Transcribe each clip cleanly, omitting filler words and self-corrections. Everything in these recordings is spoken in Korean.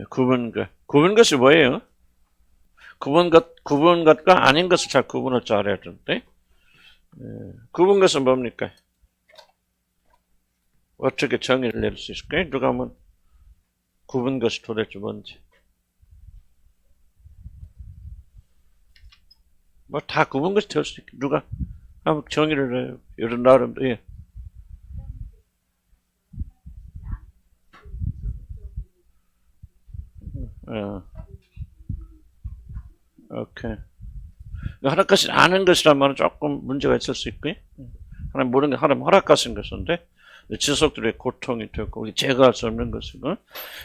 구분 것이 뭐예요? 구분 것과 아닌 것을 잘 구분할 줄 알아야 되는데, 구분 것은 뭡니까? 어떻게 정의를 내릴 수 있을까요? 누가 한번 구분 것이 도대체 뭔지. 뭐 다 구분 것이 될 수 있게 누가 한번 정의를 내요. 이런 나름도 예. 오케이. 허락하신 아는 것이란 말은 조금 문제가 있을 수 있고요. 하나님 모르는 게 하나님 허락하신 것인데 지속들의 고통이 되고 우리 제거할 수 없는 것이고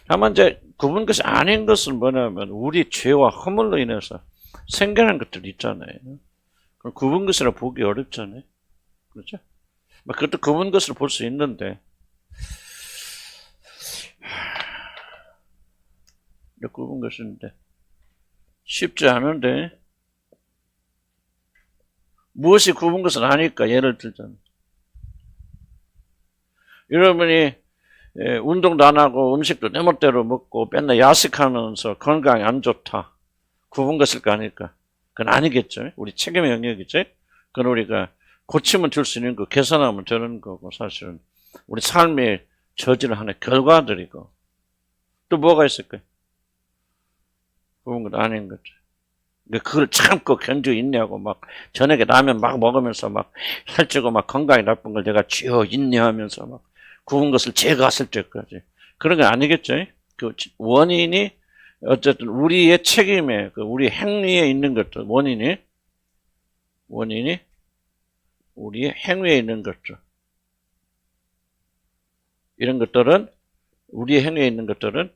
다만 이제 구분 것이 아닌 것은 뭐냐면 우리 죄와 허물로 인해서 생겨난 것들이 있잖아요. 그럼 구분 것이라 보기 어렵잖아요. 그렇죠? 그것도 구분 것으로 볼 수 있는데 구분 것인데 쉽지 않은데 무엇이 구분 것은 아닐까? 예를 들자면 여러분이 운동도 안 하고 음식도 내 멋대로 먹고 맨날 야식하면서 건강이 안 좋다. 구분 것일 거 아닐까? 그건 아니겠죠. 우리 책임의 영역이죠. 그건 우리가 고치면 줄 수 있는 거, 개선하면 되는 거고 사실은 우리 삶의 저지를 하는 결과들이고 또 뭐가 있을까요? 구분 것 아닌 거죠. 그걸 참고 견디고 있냐고 막 저녁에 라면 막 먹으면서 막 살찌고 막 건강이 나쁜 걸 내가 쥐어 있냐하면서 막 구운 것을 제거했을 때까지 그런 건 아니겠죠. 그 원인이 어쨌든 우리의 책임에 우리 행위에 있는 것들 원인이 우리의 행위에 있는 것들 이런 것들은 우리의 행위에 있는 것들은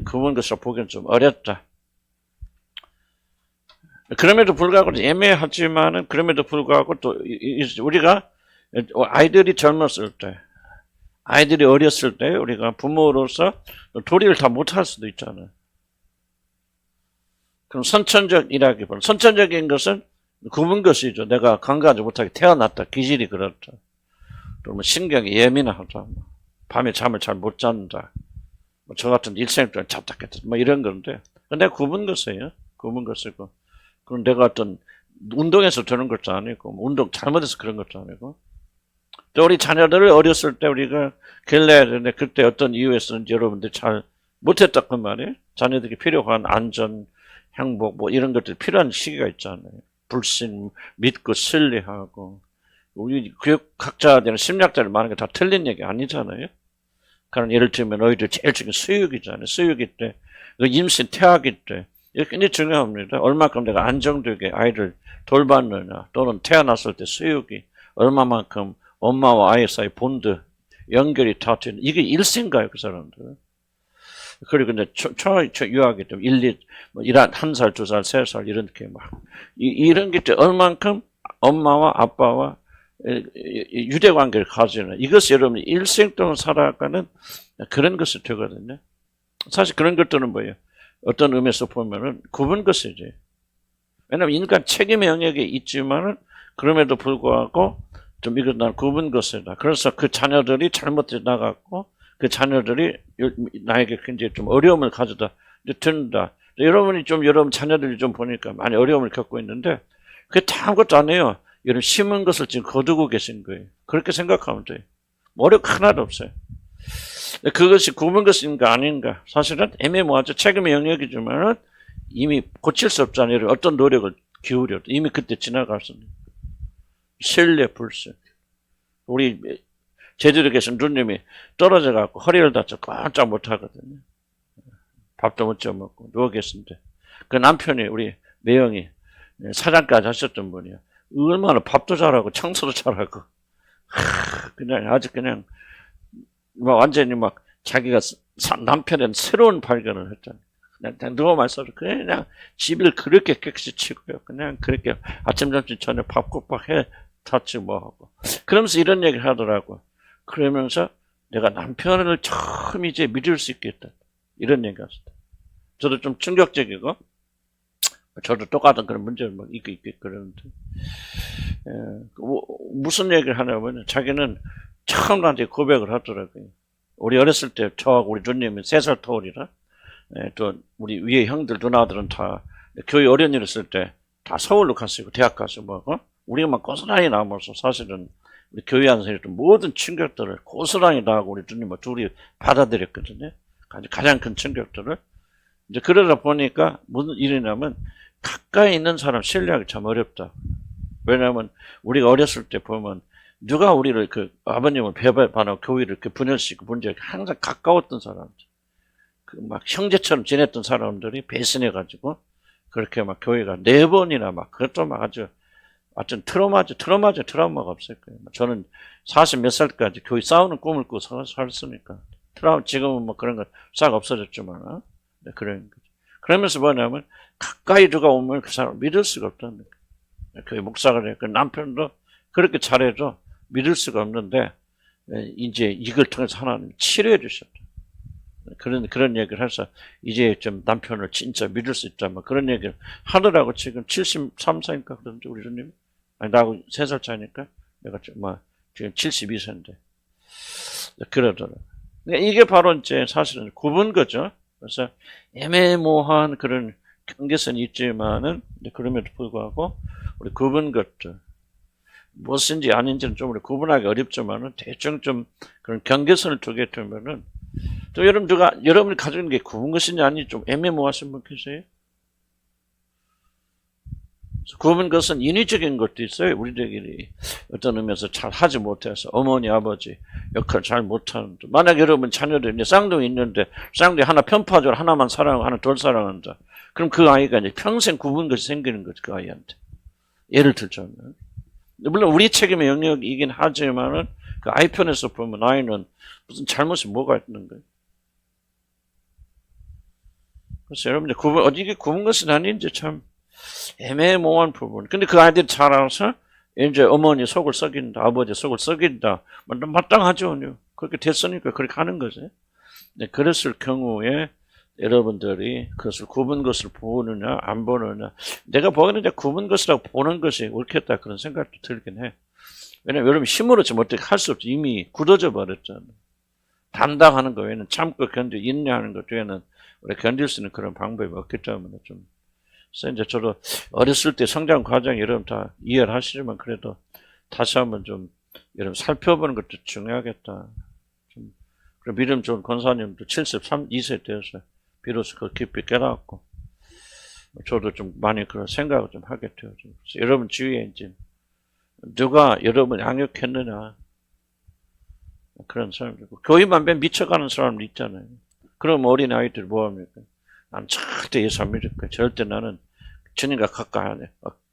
구분 것으로 보기는 좀 어렵다. 그럼에도 불구하고 애매하지만은 그럼에도 불구하고 또 우리가 아이들이 젊었을 때, 아이들이 어렸을 때 우리가 부모로서 도리를 다 못할 수도 있잖아요. 그럼 선천적이라기보다 선천적인 것은 구분 것이죠. 내가 건강하지 못하게 태어났다, 기질이 그렇다. 그러면 신경이 예민하다, 밤에 잠을 잘 못 잔다, 저 같은 일생 동안 잡닥했다, 이런 건데, 근데 구분 것이에요. 구분 것이고. 그럼 내가 어떤 운동에서 되는 것도 아니고 운동 잘못해서 그런 것도 아니고 또 우리 자녀들을 어렸을 때 우리가 길러야 되는데 그때 어떤 이유에서는지 여러분들 잘 못했다 그 말이에요. 자녀들이 필요한 안전, 행복 이런 것들이 필요한 시기가 있잖아요. 불신, 믿고 신뢰하고 우리 교육학자들은 심리학자들 많은 게 다 틀린 얘기 아니잖아요. 그런 예를 들면 너희들 제일 중요한 수육이잖아요. 수육이 때, 임신 태아기 때 이게 굉장히 중요합니다. 얼마큼 내가 안정되게 아이를 돌봤느냐 또는 태어났을 때 수육이 얼마만큼 엄마와 아이 사이 본드 연결이 닿는 이게 일생가요 그 사람들. 그리고 이제 유아기 때 1, 1살, 2살, 3살 이렇게 막 이런 게 얼만큼 엄마와 아빠와 유대관계를 가지는 이것이 여러분 일생 동안 살아가는 그런 것이 되거든요. 사실 그런 것들은 뭐예요? 어떤 의미에서 보면은 구분 것이지. 왜냐하면 인간 책임의 영역에 있지만은 그럼에도 불구하고 좀 이거 난 구분 것이다. 그래서 그 자녀들이 잘못해 나갔고 그 자녀들이 나에게 굉장히 좀 어려움을 가져다 든다. 여러분 자녀들이 좀 보니까 많이 어려움을 겪고 있는데 그게 다 아무것도 아니에요. 여러분 심은 것을 지금 거두고 계신 거예요. 그렇게 생각하면 돼요. 어려움 하나도 없어요. 그것이 구분 것인가 아닌가 사실은 애매모호하죠. 책임의 영역이지만 이미 고칠 수 없잖아요. 어떤 노력을 기울여도 이미 그때 지나갔습니다. 신뢰 불신. 우리 제주도에 계신 누님이 떨어져 갖고 허리를 다쳐 꼼짝 못 하거든요. 밥도 못 먹고 누워 계신데 그 남편이 우리 매형이 사장까지 하셨던 분이야. 얼마나 밥도 잘하고 청소도 잘하고 그냥 아주 그냥 완전히 막 자기가 남편은 새로운 발견을 했잖아요. 그냥 누워 말씀을 그냥 집을 그렇게 깨끗이 치고요. 그냥 그렇게 아침, 점심, 저녁 밥 꼬박 해 탔지 하고. 그러면서 이런 얘기를 하더라고. 그러면서 내가 남편을 처음 이제 믿을 수 있겠다. 이런 얘기가 있었다. 저도 좀 충격적이고 저도 똑같은 그런 문제를 막 있고 그러는데 무슨 얘기를 하냐면 자기는 처음 나한테 고백을 하더라고요. 우리 어렸을 때 저하고 우리 누님이 3살 터울이라 또 우리 위에 형들 누나들은 다 교회 어린이를 쓸 때 다 서울로 갔어요. 대학 가서 뭐 우리가 막 고스란히 남아서 사실은 우리 교회 안에서 모든 충격들을 고스란히 다 하고 우리 주님 둘이 받아들였거든요. 가장 큰 충격들을. 이제 그러다 보니까 무슨 일이냐면 가까이 있는 사람 신뢰하기 참 어렵다. 왜냐하면 우리가 어렸을 때 보면 누가 우리를 아버님을 배반하고 교회를 이렇게 분열시키고 문제가 항상 가까웠던 사람들, 막 형제처럼 지냈던 사람들이 배신해가지고 그렇게 막 교회가 4번이나 막 그것도 막 아주 트라우마가 없을 거예요. 저는 40 몇 살까지 교회 싸우는 꿈을 꾸고 살았으니까 지금은 뭐 그런 거 싹 없어졌지만 그런 거죠. 그러면서 뭐냐면 가까이 누가 오면 그 사람 믿을 수가 없다는 거예요. 교회 목사가 돼. 그 남편도 그렇게 잘해줘 믿을 수가 없는데 이제 이걸 통해서 하나님 치료해 주셨다. 그런 얘기를 해서 이제 좀 남편을 진짜 믿을 수 있다. 뭐 그런 얘기를 하더라고. 지금 73세니까 그런데 우리 주님 아니 나하고 3살 차이니까 내가 지금 72세인데 그러더라고. 이게 바로 이제 사실은 구분 거죠. 그래서 애매모호한 그런 경계선이 있지만은 그럼에도 불구하고 우리 구분 것들 무엇인지 아닌지는 좀 우리 구분하기 어렵지만은 대충 좀 그런 경계선을 두게 되면은 또 여러분이 가지고 있는 게 구분 것이냐 아닌지 좀 애매모호하신 분 계세요? 구분 것은 인위적인 것도 있어요. 우리들끼리 어떤 의미에서 잘 하지 못해서 어머니 아버지 역할 잘 못하는데 만약 여러분 자녀들이 쌍둥이 있는데 쌍둥이 하나 편파적으로 하나만 사랑하고 하나 덜 사랑한다. 그럼 그 아이가 이제 평생 구분 것이 생기는 거죠. 그 아이한테. 예를 들자면 물론 우리 책임의 영역이긴 하지만은 그 아이 편에서 보면 아이는 무슨 잘못이 뭐가 있는 거예요. 그래서 여러분들 이게 구분 것은 아닌지 참 애매모호한 부분. 근데 그 아이들이 잘 알아서 이제 어머니 속을 썩인다, 아버지 속을 썩인다. 마땅하죠. 그렇게 됐으니까 그렇게 하는 거지. 네, 그랬을 경우에 여러분들이 그것을 구분 것을 보느냐 안 보느냐. 내가 보기에는 이제 구분 것이라고 보는 것이 옳겠다 그런 생각도 들긴 해. 왜냐면 여러분 힘으로 지금 어떻게 할 수 없지. 이미 굳어져 버렸잖아. 담당하는 거 외에는 참고 인내하는 것 외에는 우리 견딜 수 있는 그런 방법이 없기 때문에 좀. 그래서 이제 저도 어렸을 때 성장 과정 여러분 다 이해를 하시지만 그래도 다시 한번 좀 여러분 살펴보는 것도 중요하겠다. 좀 그리고 믿음 좋은 권사님도 73~2세 되어서 비로소 그 깊이 깨닫고 저도 좀 많이 그런 생각을 좀 하게 되어요. 그래서 여러분 주위에 이제 누가 여러분을 양육했느냐 그런 사람들고 교회만 맨 미쳐가는 사람도 있잖아요. 그럼 어린 아이들 뭐합니까? 난 절대 예수 안 믿을 거야. 절대 나는 주님과 가까이 안 해.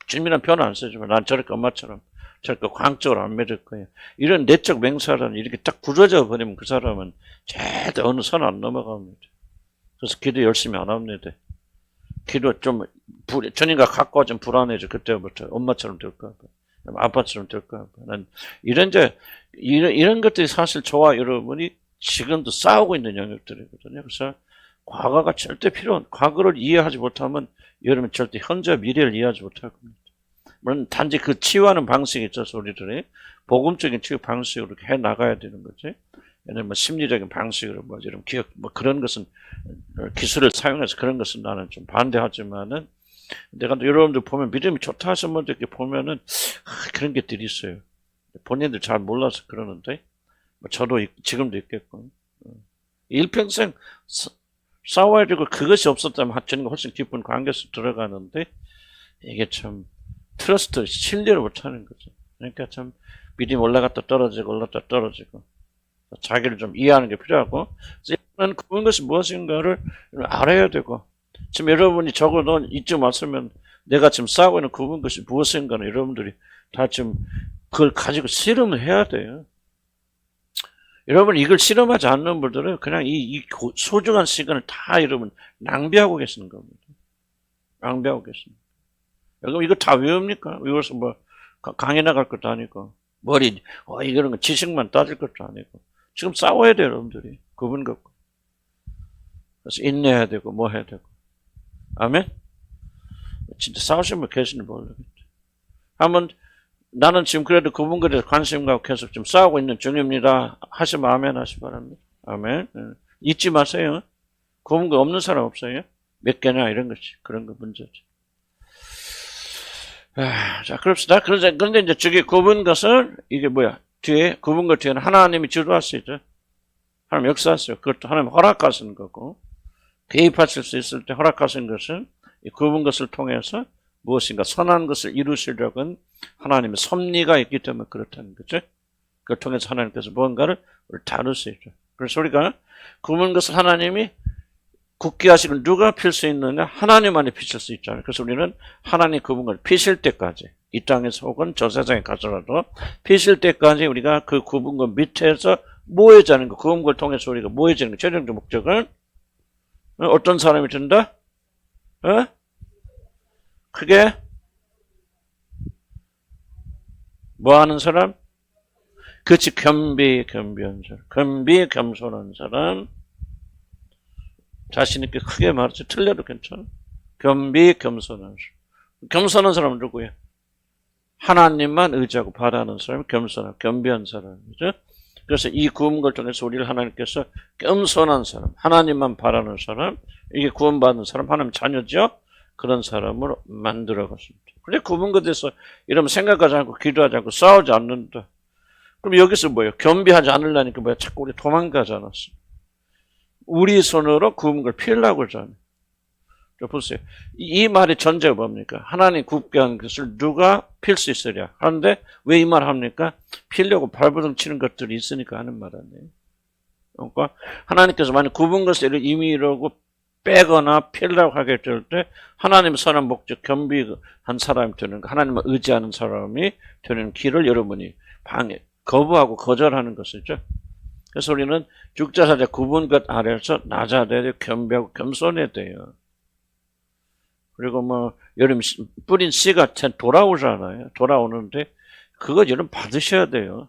주님이란 표현 안 쓰지만 난 저렇게 엄마처럼 저렇게 광적으로 안 믿을 거야. 이런 내적 맹사는 이렇게 딱 굳어져 버리면 그 사람은 절대 어느 선 안 넘어갑니다. 그래서 기도 열심히 안 합니다. 기도 좀 주님과 가까워지면 불안해져. 그때부터 엄마처럼 될까 봐. 아빠처럼 될까 봐. 난 이런 것들이 사실 저와 여러분이 지금도 싸우고 있는 영역들이거든요. 그래서 과거가 절대 과거를 이해하지 못하면 여러분 절대 현재 미래를 이해하지 못할 겁니다. 물론 단지 그 치유하는 방식이 있어서 우리들이 복음적인 치유 방식으로 이렇게 해 나가야 되는 거지. 왜냐면 심리적인 방식으로 이런 기억 그런 것은 기술을 사용해서 그런 것은 나는 좀 반대하지만은 내가 여러분들 보면 믿음이 좋다 하시는 분들 이렇게 보면은 그런 것들이 있어요. 본인들 잘 몰라서 그러는데 저도 지금도 있겠고 일평생 싸워야 되고 그것이 없었다면 하천과 훨씬 깊은 관계에서 들어가는데 이게 참 트러스트 신뢰를 못하는 거죠. 그러니까 참 믿음이 올라갔다 떨어지고 자기를 좀 이해하는 게 필요하고 그런 구분 것이 무엇인가를 알아야 되고 지금 여러분이 적어도 이쯤 왔으면 내가 지금 싸우고 있는 구분 것이 무엇인가는 여러분들이 다 지금 그걸 가지고 실험을 해야 돼요. 여러분 이걸 실험하지 않는 분들은 그냥 이 소중한 시간을 다 여러분 낭비하고 계시는 겁니다. 낭비하고 계십니다. 여러분 이거 다 외웁니까? 외워서 강의 나갈 것도 아니고 이런 거 지식만 따질 것도 아니고 지금 싸워야 돼요 여러분들이 구분 갖고. 그래서 인내해야 되고 뭐 해야 되고. 아멘? 진짜 싸우시는 분 계시는지 모르겠다. 한번 나는 지금 그래도 그분들에 관심 갖고 계속 좀 싸우고 있는 중입니다. 하시면 아멘 하시 바랍니다. 아멘. 잊지 마세요. 굽은 거 없는 사람 없어요? 몇 개냐 이런 것이 그런 거 문제죠. 자, 그럽시다. 그런데 이제 저기 굽은 것을 이게 뭐야? 뒤에 굽은 것 뒤에는 하나님이 주도하시죠. 하나님 역사하세요. 그것도 하나님 허락하시는 거고 개입하실 수 있을 때 허락하신 것은 이 굽은 것을 통해서 무엇인가 선한 것을 이루시려는 하나님의 섭리가 있기 때문에 그렇다는 거죠. 그걸 통해서 하나님께서 무언가를 다루시죠. 그래서 우리가 굽은 것을 하나님이 굳게 하시고 누가 필 수 있느냐? 하나님만이 피실 수 있잖아요. 그래서 우리는 하나님 굽은 걸 피실 때까지 이 땅에서 혹은 저 세상에 가서라도 피실 때까지 우리가 그 굽은 것 밑에서 모여자는 거, 굽은 걸 통해서 우리가 모여지는 거, 최종적 목적은 어떤 사람이 된다? 그게 뭐 하는 사람? 그치, 겸비한 사람. 겸손한 사람. 자신있게 크게 말하지. 틀려도 괜찮아. 겸손한 사람. 겸손한 사람은 누구야? 하나님만 의지하고 바라는 사람이 겸비한 사람이죠. 그래서 이 구원 걸 통해서 우리를 하나님께서 겸손한 사람, 하나님만 바라는 사람, 이게 구원받는 사람, 하나님 자녀죠? 그런 사람으로 만들어 갔습니다. 근데 구원 것에서 이러면 생각하지 않고 기도하지 않고 싸우지 않는다. 그럼 여기서 뭐예요? 겸비하지 않으려니까 뭐야? 자꾸 우리 도망가지 않았어. 우리 손으로 구운 걸 피우려고 하잖아요. 보세요. 이 말의 전제가 뭡니까? 하나님 굽게 한 것을 누가 필 수 있으랴. 하는데 왜 이 말 합니까? 피려고 발버둥 치는 것들이 있으니까 하는 말 아니에요. 그러니까 하나님께서 만약 굽은 것을 임의로 빼거나 피려고 하게 될 때 하나님의 선한 목적, 겸비한 사람이 되는 거, 하나님을 의지하는 사람이 되는 길을 여러분이 거부하고 거절하는 것이죠. 그래서 우리는 죽자사자 굽은 것 아래서 낮아야 돼요. 겸비하고 겸손해야 돼요. 그리고 뭐 여러분 뿌린 씨가 돌아오잖아요. 돌아오는데 그거 여러분 받으셔야 돼요.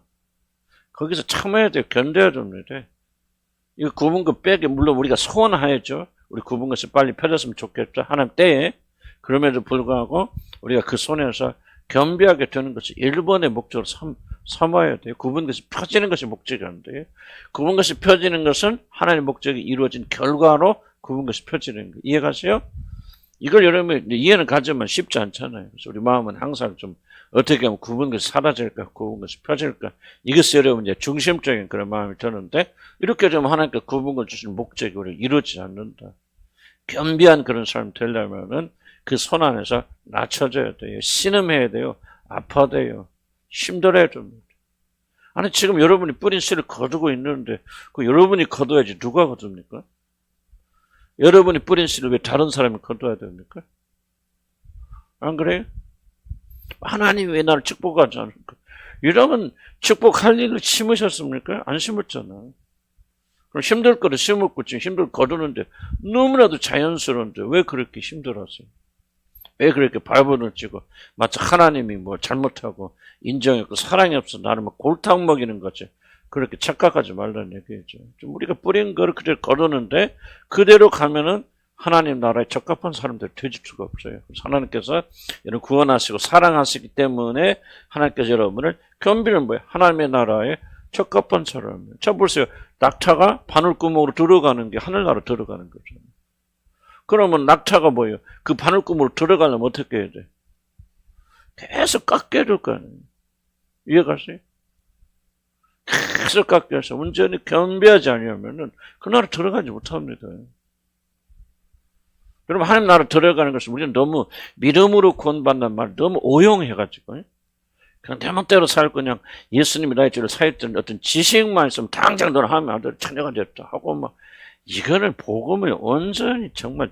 거기서 참아야 돼요. 견뎌야 됩니다. 이거 굽은 것 빼기 물론 우리가 소원하야죠. 우리 굽은 것이 빨리 펴졌으면 좋겠죠. 하나님 때에. 그럼에도 불구하고 우리가 그 손에서 겸비하게 되는 것이 1번의 목적으로 삼아야 돼요. 굽은 것이 펴지는 것이 목적이 안 돼요. 굽은 것이 펴지는 것은 하나님의 목적이 이루어진 결과로 굽은 것이 펴지는 거예요. 이해가세요? 이걸 여러분 이해는 가지만 쉽지 않잖아요. 그래서 우리 마음은 항상 좀 어떻게 하면 굽은 것이 사라질까, 굽은 것이 펴질까. 이것이 여러분 이제 중심적인 그런 마음이 드는데 이렇게 되면 하나님께 굽은 걸 주시는 목적이 우리 이루어지지 않는다. 겸비한 그런 사람이 되려면은 그 손 안에서 낮춰져야 돼요. 신음해야 돼요. 아파돼요. 힘들어야 됩니다. 아니 지금 여러분이 뿌린 씨를 거두고 있는데 그 여러분이 거둬야지 누가 거둡니까? 여러분이 뿌린 씨를 왜 다른 사람이 거둬야 됩니까? 안 그래요? 하나님이 왜 나를 축복하지 않을까? 이러면 축복할 일을 심으셨습니까? 안 심었잖아. 그럼 힘들 거를 심었고 지금 힘들 거두는데 너무나도 자연스러운데 왜 그렇게 힘들었어요? 왜 그렇게 발버둥을 치고 마치 하나님이 뭐 잘못하고 인정했고 사랑이 없어 나를 막 골탕 먹이는 거지. 그렇게 착각하지 말라는 얘기죠. 좀 우리가 뿌린 거를 그대로 거두는데 그대로 가면은 하나님 나라에 적합한 사람들 되질 수가 없어요. 하나님께서 여러분 구원하시고 사랑하시기 때문에 하나님께서 여러분을 겸비는 뭐예요? 하나님의 나라에 적합한 사람이에요. 자 보세요. 낙타가 바늘구멍으로 들어가는 게 하늘나라 들어가는 거죠. 그러면 낙타가 뭐예요? 그 바늘구멍으로 들어가려면 어떻게 해야 돼? 계속 깎여야 될 거 아니에요. 이해가세요? 계속 깎여서 온전히 겸비하지 않으면은 그 나라 들어가지 못합니다. 여러분 하나님 나라 들어가는 것을 우리는 너무 믿음으로 구원받는 말 너무 오용해가지고 그냥 내 맘대로 살고 그냥 예수님이 나의 죄를 사했던 어떤 지식만 있으면 당장 너는 하나님 아들 자녀가 됐다 하고 막 이거는 복음을 온전히 정말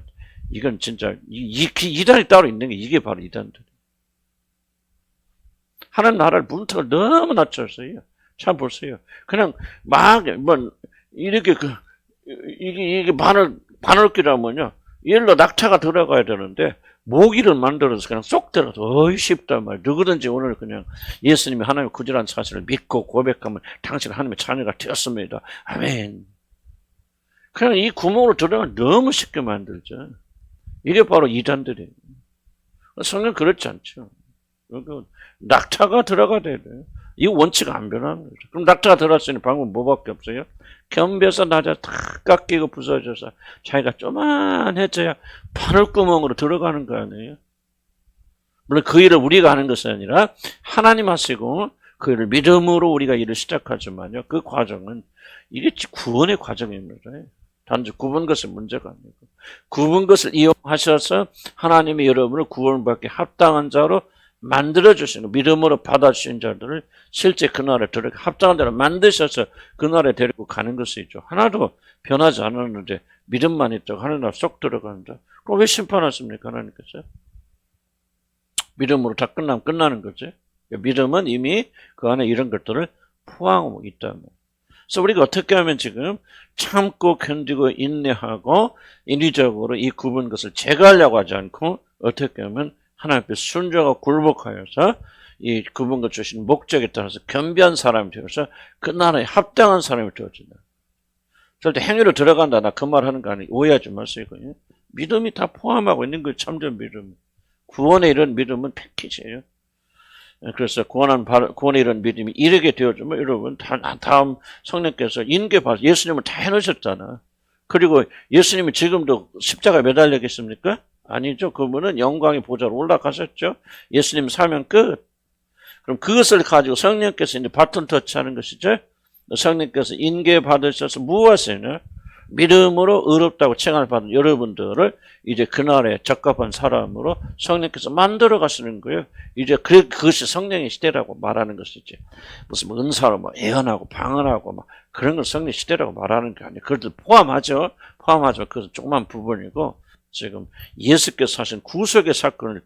이건 진짜 이단이 따로 있는 게 이게 바로 이단들. 하나님 나라를 문턱을 너무 낮췄어요. 참 보세요. 그냥 막 뭐 이렇게 이게 바늘기라면요. 일로 낙타가 들어가야 되는데 모기를 만들어서 그냥 쏙 들어가서 어이 쉽단 말이에요. 누구든지 오늘 그냥 예수님이 하나님의 구절한 사실을 믿고 고백하면 당신 하나님의 자녀가 되었습니다. 아멘. 그냥 이 구멍으로 들어가면 너무 쉽게 만들죠. 이게 바로 이단들이에요. 성경 그렇지 않죠. 낙타가 들어가야 돼요. 이 원칙 안 변하는 거죠. 그럼 낙타가 들어갔으니 방법은 뭐밖에 없어요? 겸비해서 낮아 다 깎이고 부서져서 자기가 쪼만해져야 바늘구멍으로 들어가는 거 아니에요? 물론 그 일을 우리가 하는 것이 아니라 하나님 하시고 그 일을 믿음으로 우리가 일을 시작하지만요. 그 과정은 이게 구원의 과정입니다. 단지 굽은 것은 문제가 아니고 굽은 것을 이용하셔서 하나님이 여러분을 구원받게 합당한 자로 만들어주시는 믿음으로 받아주신 자들을 실제 그날에 들어가 합당한 자로 만드셔서 그날에 데리고 가는 것이죠. 하나도 변하지 않았는데 믿음만 있다고 하늘나라 쏙 들어가는데 그럼 왜 심판하십니까? 하나님께서? 믿음으로 다 끝나면 끝나는 거지. 믿음은 이미 그 안에 이런 것들을 포함하고 있다는 거예요. 그래서 우리가 어떻게 하면 지금 참고 견디고 인내하고 인위적으로 이 굽은 것을 제거하려고 하지 않고 어떻게 하면 하나님 앞에 순종하고 굴복하여서 이 굽은 것 주신 목적에 따라서 겸비한 사람이 되어서 그 나라에 합당한 사람이 되어진다. 절대 행위로 들어간다. 나 그 말 하는 거 아니에요. 오해하지 마세요. 믿음이 다 포함하고 있는 거예요. 참된 믿음. 구원의 이런 믿음은 패키지예요. 그래서 구원의 이런 믿음이 이르게 되어주면 여러분 다음 성령께서 인계받아 예수님을 다 해놓으셨잖아. 그리고 예수님이 지금도 십자가에 매달려 계십니까? 아니죠. 그분은 영광의 보좌로 올라가셨죠. 예수님 사명 끝. 그럼 그것을 가지고 성령께서 이제 바톤 터치하는 것이죠. 성령께서 인계받으셔서 무엇이냐? 믿음으로 의롭다고 칭함을 받은 여러분들을 이제 그날에 적합한 사람으로 성령께서 만들어 가시는 거예요. 이제 그것이 성령의 시대라고 말하는 것이지. 무슨 은사로 뭐 예언하고 방언하고 막 그런 걸 성령 시대라고 말하는 게 아니에요. 그것도 포함하죠. 그것은 조그만 부분이고 지금 예수께서 하신 구속의 사건을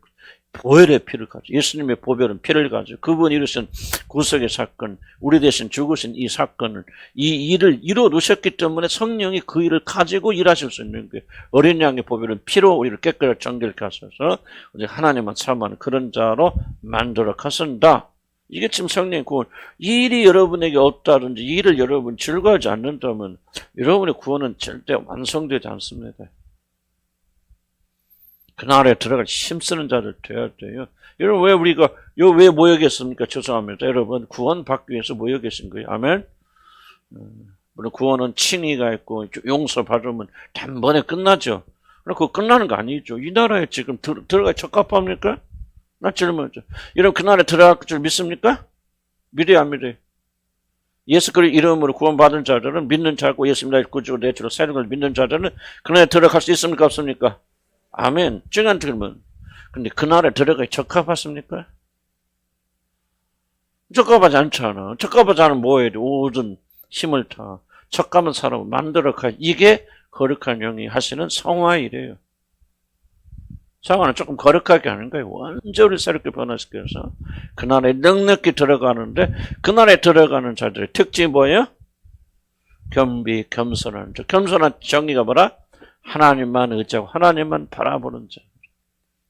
보혈의 피를 가지고 예수님의 보혈은 피를 가지고 그분이 이루신 구속의 사건 우리 대신 죽으신 이 사건을 이 일을 이루어 놓으셨기 때문에 성령이 그 일을 가지고 일하실 수 있는 거예요. 어린 양의 보혈은 피로 우리를 깨끗하게 정결케 하셔서 하나님만 사모하는 그런 자로 만들어 가신다. 이게 지금 성령의 구원. 이 일이 여러분에게 없다든지 이 일을 여러분 즐거워하지 않는다면 여러분의 구원은 절대 완성되지 않습니다. 그날에 들어갈 힘쓰는 자들 되어야 돼요. 여러분, 왜 우리가, 왜 모여 계십니까? 죄송합니다. 여러분, 구원 받기 위해서 모여 계신 거예요. 아멘? 물론 구원은 칭의가 있고, 용서 받으면 단번에 끝나죠. 그럼 그거 끝나는 거 아니죠. 이 나라에 지금 들어갈 적합합니까? 나 질문하죠. 여러분, 그날에 들어갈 줄 믿습니까? 믿어요, 안 믿어요? 예수 그리스도 이름으로 구원받은 자들은 믿는 자고 예수님 나의 구주로 내 주로 사는 걸 믿는 자들은 그날에 들어갈 수 있습니까? 없습니까? 아멘. 증안 들면. 근데 그날에 들어가기 적합하십니까? 적합하지 않잖아. 적합하지 않으면 뭐 해야 돼? 모든 힘을 다. 적합한 사람을 만들어 가. 이게 거룩한 영이 하시는 성화이래요. 성화는 조금 거룩하게 하는 거예요. 완전히 새롭게 변화시켜서 그날에 넉넉히 들어가는데 그날에 들어가는 자들의 특징이 뭐예요? 겸비, 겸손한 자. 겸손한 정의가 뭐라? 하나님만 의지하고 하나님만 바라보는 자.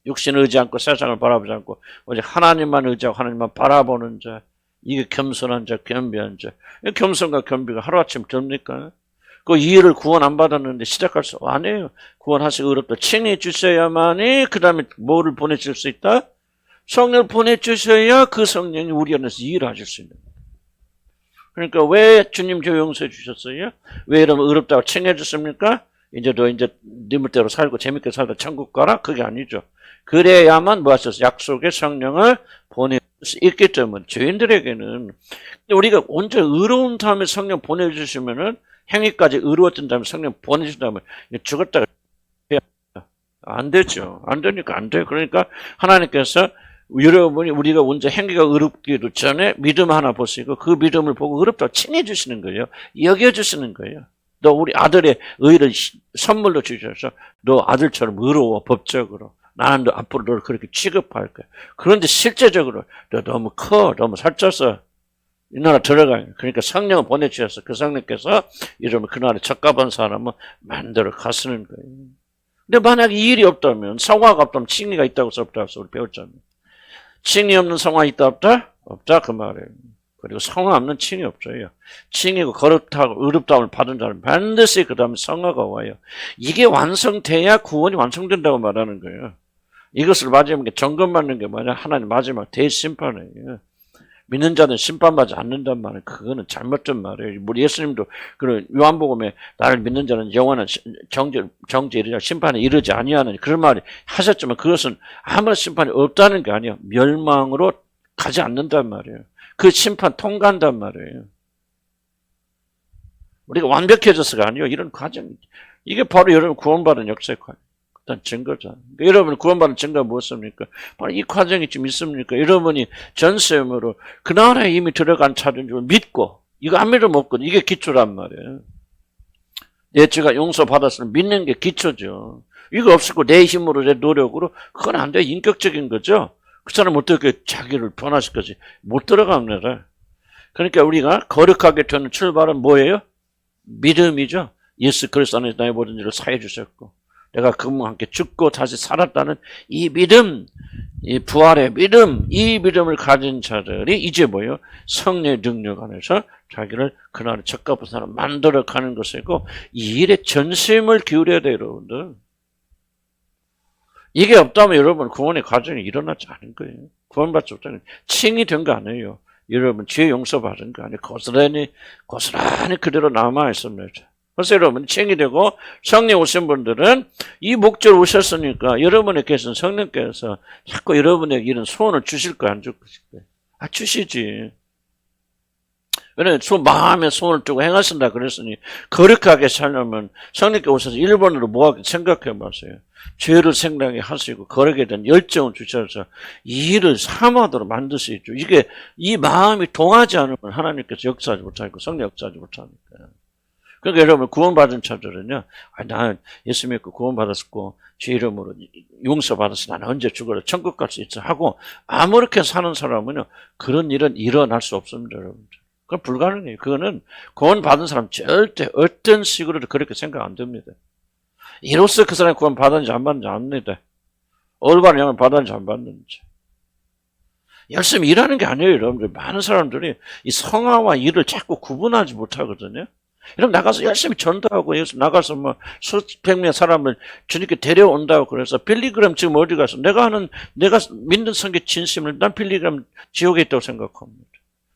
육신을 의지 않고 세상을 바라보지 않고 오직 하나님만 의지하고 하나님만 바라보는 자. 이게 겸손한 자, 겸비한 자. 겸손과 겸비가 하루아침 됩니까? 그 이 일을 구원 안 받았는데 시작할 수 아니에요. 구원하시고 의롭다 칭해 주셔야만이 그 다음에 뭐를 보내줄 수 있다? 성령을 보내주셔야 그 성령이 우리 안에서 일을 하실 수 있는 거예요. 그러니까 왜 주님 저 용서해 주셨어요? 왜 이러면 의롭다고 칭해 주십니까? 이제 너 네 멋대로 살고 재밌게 살다 천국 가라? 그게 아니죠. 그래야만 뭐 하셨어요? 약속의 성령을 보낼 수 있기 때문에 죄인들에게는 우리가 언제 의로운 다음에 성령 보내주시면은 행위까지 의로웠던 다음에 성령 보내주신 다음에 죽었다가 안 되죠. 안 되니까 안 돼요. 그러니까 하나님께서 여러분이 우리가 언제 행위가 의롭기도 전에 믿음 하나 보시고 그 믿음을 보고 의롭다고 칭해 주시는 거예요. 여겨주시는 거예요. 너 우리 아들의 의를 선물로 주셔서 너 아들처럼 의로워 법적으로. 나는 너 앞으로 너를 그렇게 취급할 거야. 그런데 실제적으로 너 너무 커. 너무 살쪄서 이 나라 들어가요. 그러니까 성령을 보내주셔서 그 성령께서 이러면 그 나라에 적합한 사람을 만들어 가시는 거예요. 근데 만약 이 일이 없다면 성화가 없다면 칭의가 있다고 없다고 우리 배웠잖아요. 칭의 없는 성화 있다 없다? 없다 그 말이에요. 그리고 성화 없는 칭의 없어요. 칭의고 거룩하고 의롭다움을 받은 자는 반드시 그 다음에 성화가 와요. 이게 완성돼야 구원이 완성된다고 말하는 거예요. 이것을 마지막에 점검받는 게 뭐냐? 하나님 마지막 대심판이에요. 믿는 자는 심판받지 않는단 말이에요. 그거는 잘못된 말이에요. 우리 예수님도 그런 요한복음에 나를 믿는 자는 영원한 정죄에 이르지 심판에 이르지 아니하는 그런 말이 하셨지만 그것은 아무런 심판이 없다는 게 아니에요. 멸망으로 가지 않는단 말이에요. 그 심판 통과한단 말이에요. 우리가 완벽해져서가 아니에요. 이런 과정이. 이게 바로 여러분 구원받은 역사의 과정. 일단 증거죠. 그러니까 여러분 구원받은 증거가 무엇입니까? 바로 이 과정이 좀 있습니까? 여러분이 전세음으로 그 나라에 이미 들어간 차인 줄 믿고 이거 안 믿으면 없거든. 이게 기초란 말이에요. 내 죄가 용서받았으면 믿는 게 기초죠. 이거 없었고 내 힘으로 내 노력으로 그건 안 돼. 인격적인 거죠. 그 사람 어떻게 자기를 변화시킬 거지? 못 들어갑니다. 그러니까 우리가 거룩하게 되는 출발은 뭐예요? 믿음이죠. 예수 그리스도 안에서 나의 모든 일을 사해 주셨고 내가 그분과 함께 죽고 다시 살았다는 이 믿음, 이 부활의 믿음, 이 믿음을 가진 자들이 이제 뭐예요? 성령의 능력 안에서 자기를 그날의 적합한 사람 만들어가는 것이고 이 일에 전심을 기울여야 돼요, 여러분들. 이게 없다면 여러분 구원의 과정이 일어나지 않은 거예요. 구원받지 못하는 칭이 된 거 아니에요. 여러분 죄 용서받은 거 아니에요. 고스란히 그대로 남아있습니다. 그래서 여러분 칭이 되고 성령 오신 분들은 이 목적으로 오셨으니까 여러분에게서 성령께서 자꾸 여러분에게 이런 소원을 주실 거예요? 안 줄 거예요? 아, 주시지. 왜냐면 마음에 소원을 두고 행하신다 그랬으니 거룩하게 살려면 성령께 오셔서 1번으로 뭐하게 생각해 보세요. 죄를 생각하게 하시고 거룩에 대한 열정을 주셔서 이 일을 삼하도록 만드시죠. 이게 이 마음이 동하지 않으면 하나님께서 역사하지 못하고 성령 역사하지 못하니까. 그러니까 여러분 구원받은 자들은요. 나는 예수 믿고 구원받았고 죄 이름으로 용서받았어. 나는 언제 죽어도 천국 갈 수 있어 하고 아무렇게 사는 사람은요. 그런 일은 일어날 수 없습니다. 여러분들. 그건 불가능해요. 그거는 구원받은 사람 절대 어떤 식으로도 그렇게 생각 안 됩니다. 이로써 그 사람이 구원받았는지 안 받는지 압니다. 올바른 영을 받았는지 안 받는지. 열심히 일하는 게 아니에요. 여러분들. 많은 사람들이 이 성화와 일을 자꾸 구분하지 못하거든요. 여러분 나가서 열심히 전도하고 나가서 뭐 수백 명의 사람을 주님께 데려온다고 그래서 빌리그램 지금 어디 가서 내가 믿는 성경 진심을 난 빌리그램 지옥에 있다고 생각합니다.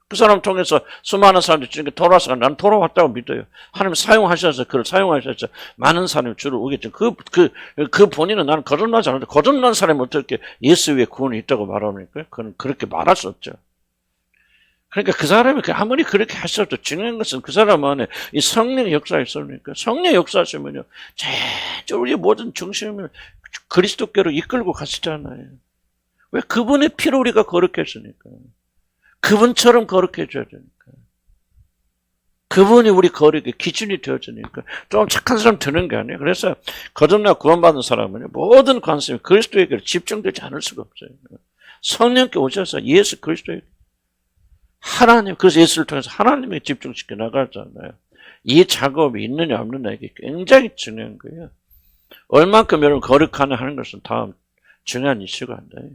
그 사람 통해서 수많은 사람들이 주님께 돌아와서 난 돌아왔다고 믿어요. 하나님 사용하셔서 그를 사용하셔서 많은 사람이 주를 오겠죠. 그 본인은 나는 거듭나지 않는데 거듭난 사람이 어떻게 예수 위에 구원이 있다고 말합니까? 그건 그렇게 말할 수 없죠. 그러니까 그 사람이 아무리 그렇게 하셔도 중요한 것은 그 사람 안에 이 성령의 역사가 있습니까? 성령의 역사시면요. 제일 우리 모든 중심을 그리스도께로 이끌고 가시잖아요. 왜? 그분의 피로 우리가 거룩했으니까. 그분처럼 거룩해져야 되니까. 그분이 우리 거룩의 기준이 되어지니까 좀 착한 사람 되는 게 아니에요. 그래서 거듭나 구원받은 사람은 모든 관심이 그리스도에게 집중되지 않을 수가 없어요. 성령께 오셔서 예수 그리스도에게 하나님, 그래서 예수를 통해서 하나님에 집중시켜 나가잖아요. 이 작업이 있느냐 없느냐 이게 굉장히 중요한 거예요. 얼만큼 여러분 거룩하냐 하는 것은 다음 중요한 이슈가 안 돼요.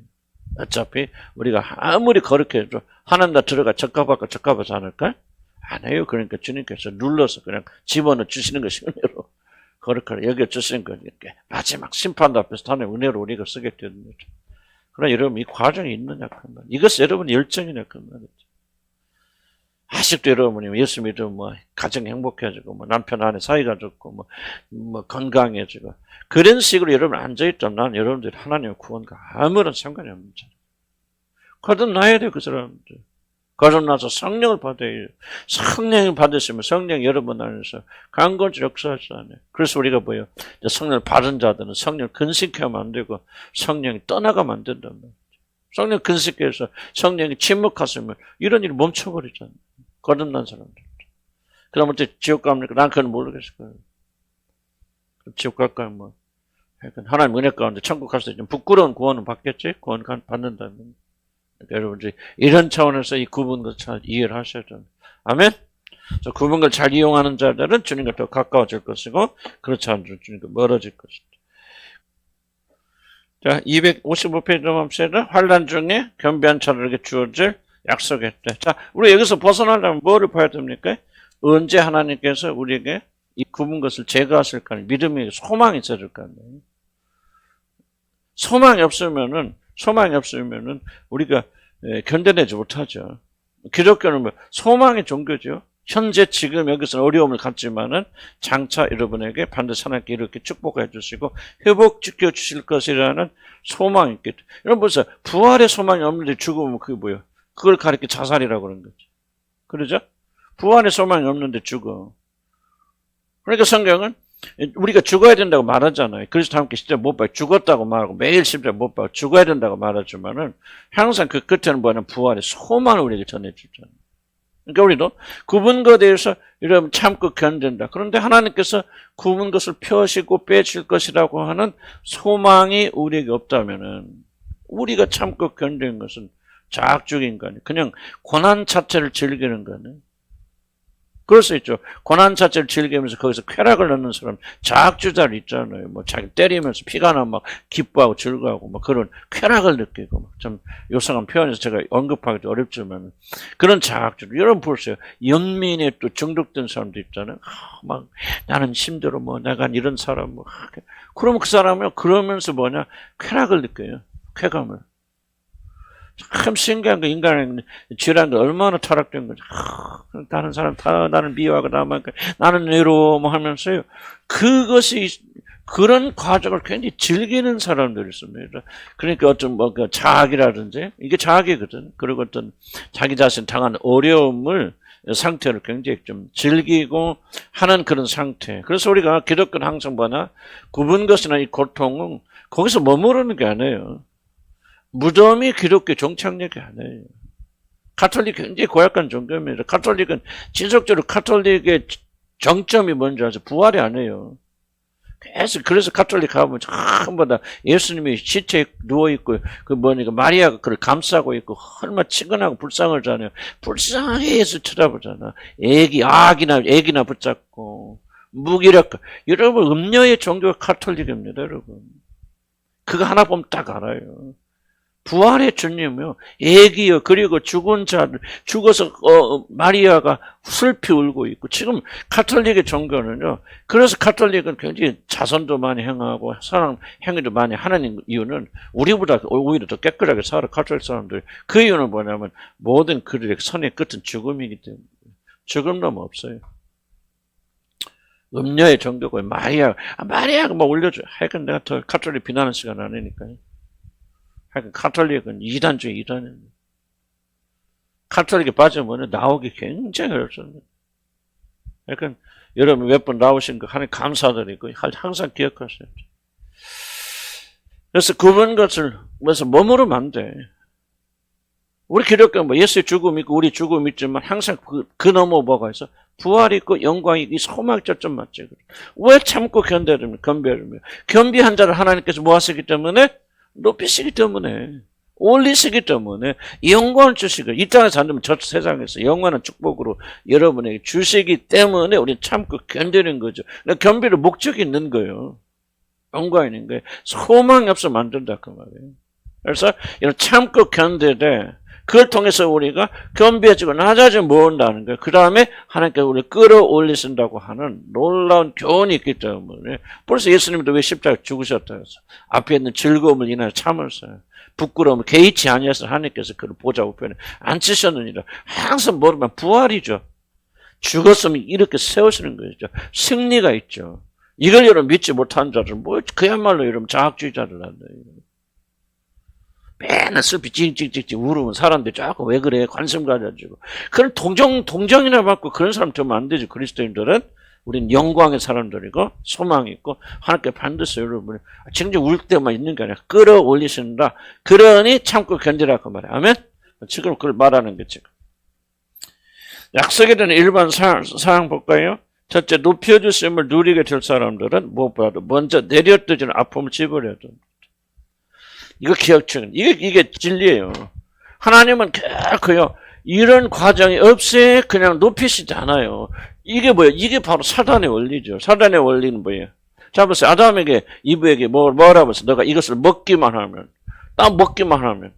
어차피 우리가 아무리 거룩해도 하나님 다 들어가 적합하지 않을까? 안 해요. 그러니까 주님께서 눌러서 그냥 집어넣어 주시는 것이 은혜로 거룩하게 여겨주시는 거니까 마지막 심판 앞에서 하나님의 은혜로 우리가 쓰게 되는 거죠. 그러나 여러분 이 과정이 있느냐 그 말. 이것이 여러분의 열정이냐 그 말이죠. 아직도 여러분이 예수 믿으면 뭐 가정 행복해지고 뭐 남편 아내 사이가 좋고 뭐 건강해지고 그런 식으로 여러분 앉아있다면 나는 여러분들이 하나님의 구원과 아무런 상관이 없는 자예요. 거듭나야 돼요. 그 사람들. 거듭나서 성령을 받아야 돼요. 성령을 받으시면 성령 여러분 안에서 강건히 역사하시잖아요. 그래서 우리가 뭐예요? 성령을 받은 자들은 성령을 근식하면 안 되고 성령이 떠나가면 안 된단 말이에요. 성령 근식해서 성령이 침묵하시면 이런 일이 멈춰버리잖아요. 거듭난 사람들. 그럼 어떻게 지옥 갑니까? 난 그건 모르겠을 거예요. 지옥 갈까요? 뭐. 하나님 은혜 가운데 천국 갈 때 좀 부끄러운 구원은 받겠지? 구원 받는다면. 그러니까 여러분들이 이런 차원에서 이 구분을 잘 이해를 하셔야 돼요. 아멘? 구분을 잘 이용하는 자들은 주님과 더 가까워질 것이고, 그렇지 않은 주님과 멀어질 것이다. 자, 255페이지 넘어갑시다. 환난 중에 겸비한 자들에게 주어질 약속했대. 자, 우리 여기서 벗어나려면 뭐를 봐야 됩니까? 언제 하나님께서 우리에게 이 굽은 것을 제거하실까? 믿음이 소망이 있어야 될 거 아니에요. 소망이 없으면은 우리가 견뎌내지 못하죠. 기독교는 뭐 소망의 종교죠. 현재 지금 여기서는 어려움을 갖지만은 장차 여러분에게 반드시 하나님께 이렇게 축복해 주시고 회복시켜 주실 것이라는 소망이 있겠죠. 여러분 보세요. 부활의 소망이 없는데 죽으면 그게 뭐예요? 그걸 가리켜 자살이라고 그러는 거죠. 그러죠? 부활의 소망이 없는데 죽어. 그러니까 성경은 우리가 죽어야 된다고 말하잖아요. 그리스도 함께 십자가 못 박혀 죽었다고 말하고 매일 십자가 못 박혀 죽어야 된다고 말하지만은 항상 그 끝에는 뭐냐면 부활의 소망을 우리에게 전해주잖아요. 그러니까 우리도 굽은 것에 대해서 여러분 참고 견딘다. 그런데 하나님께서 굽은 것을 펴시고 빼실 것이라고 하는 소망이 우리에게 없다면은 우리가 참고 견디는 것은 자학적인 거 아니에요. 그냥 고난 자체를 즐기는 거네. 그럴 수 있죠. 고난 자체를 즐기면서 거기서 쾌락을 넣는 사람, 자학주자들 있잖아요. 뭐 자기 때리면서 피가 나면 막 기뻐하고 즐거워하고 막 그런 쾌락을 느끼고 막 좀 요상한 표현에서 제가 언급하기도 어렵지만 그런 자학주자. 여러분 보세요. 연민에 또 중독된 사람도 있잖아요. 막 나는 힘들어 뭐 내가 이런 사람 뭐 그러면 그 사람은 그러면서 뭐냐 쾌락을 느껴요. 쾌감을. 참 신기한 거 인간의 죄라는 게 얼마나 타락된 거죠. 다른 사람 다 나는 미워하고 나는 외로워 뭐 하면서요. 그것이 그런 과정을 굉장히 즐기는 사람들이 있습니다. 그러니까 어떤 뭐 그 자학이라든지 이게 자학이거든. 그리고 어떤 자기 자신 당한 어려움을 상태를 굉장히 좀 즐기고 하는 그런 상태. 그래서 우리가 기독교는 항상 뭐나 굽은 것이나 이 고통은 거기서 머무르는 게 아니에요. 무덤이 기독교 종착역이 아니에요. 가톨릭 굉장히 고약한 종교입니다. 가톨릭은 지속적으로 가톨릭의 정점이 뭔지 아세요? 부활이 아니에요. 그래서 가톨릭 가면 전부 다 예수님이 시체에 누워있고, 마리아가 그를 감싸고 있고, 얼마나 치근하고 불쌍을 하잖아요. 불쌍하게 예수 쳐다보잖아. 애기나 붙잡고, 무기력. 여러분, 음녀의 종교가 가톨릭입니다, 여러분. 그거 하나 보면 딱 알아요. 부활의 주님이요. 애기요. 그리고 죽은 자들, 죽어서, 마리아가 슬피 울고 있고, 지금 가톨릭의 종교는요. 그래서 가톨릭은 굉장히 자선도 많이 행하고, 사랑 행위도 많이 하는 이유는 우리보다 오히려 더 깨끗하게 살아, 가톨릭 사람들이. 그 이유는 뭐냐면, 모든 그들의 선의 끝은 죽음이기 때문에. 죽음 넘어 없어요. 음녀의 종교고, 마리아가 막 올려줘요. 하여간 내가 더 가톨릭 비난하는 시간 아니니까요. 하여간 가톨릭은 이단 중에 이단입니다. 가톨릭에 빠지면 나오기 굉장히 어렵습니다. 그러니까 여러분 몇 번 나오신 거 하나님 감사드리고 항상 기억하세요. 그래서 굽은 것을 머무르면 안 돼. 우리 기독교는 뭐 예수의 죽음이 있고 우리 죽음이 있지만 항상 그 넘어 뭐가 있어? 부활이 있고 영광이 있고 이 소망이 좀 맞지. 왜 참고 견뎌야 겸비한 자를 하나님께서 모아쓰기 때문에 높이시기 때문에 올리시기 때문에 영광을 주시고 이 땅에서 안 되면 저 세상에서 영원한 축복으로 여러분에게 주시기 때문에 우리는 참고 견디는 거죠. 겸비를 목적이 있는 거예요. 영광이 있는 거예요. 소망이 없으면 안 된다 그 말이에요. 그래서 이런 참고 견디되 그걸 통해서 우리가 겸비해지고 낮아져 모은다는 거예요. 그 다음에 하나님께서 우리를 끌어올리신다고 하는 놀라운 교훈이 있기 때문에 벌써 예수님도 왜 십자가에 죽으셨다 해서 앞에 있는 즐거움을 인하여 참으셨어요. 부끄러움을 개의치 아니해서 하나님께서 그를 보좌 우편에 앉히셨느니라. 항상 모르면 부활이죠. 죽었으면 이렇게 세우시는 거죠. 승리가 있죠. 이걸 여러분 믿지 못한 자들은 그야말로 여러분 자학주의자를 한다. 맨날 슬피 찡찡찡찡 울으면 사람들이 자꾸 왜 그래 관심 가져주고 그런 동정이나 받고 그런 사람 되면 안 되죠. 그리스도인들은 우리는 영광의 사람들이고 소망이 있고 하나님께 반드시 여러분이 진짜 울 때만 있는 게 아니라 끌어올리신다. 그러니 참고 견디라 그 말이야. 아멘? 지금 그걸 말하는 게 지금. 약속에 대한 일반 사항 볼까요? 첫째, 높여주심을 누리게 될 사람들은 무엇보다도 먼저 내려뜨지는 아픔을 짚으려야 됩니다. 이거 기억충. 이게 진리예요. 하나님은 결코요, 이런 과정이 없이 그냥 높이시지 않아요. 이게 뭐예요? 이게 바로 사단의 원리죠. 사단의 원리는 뭐예요? 자, 보세요. 아담에게, 이브에게 뭐라고 했어? 너가 이것을 먹기만 하면, 딱 먹기만 하면.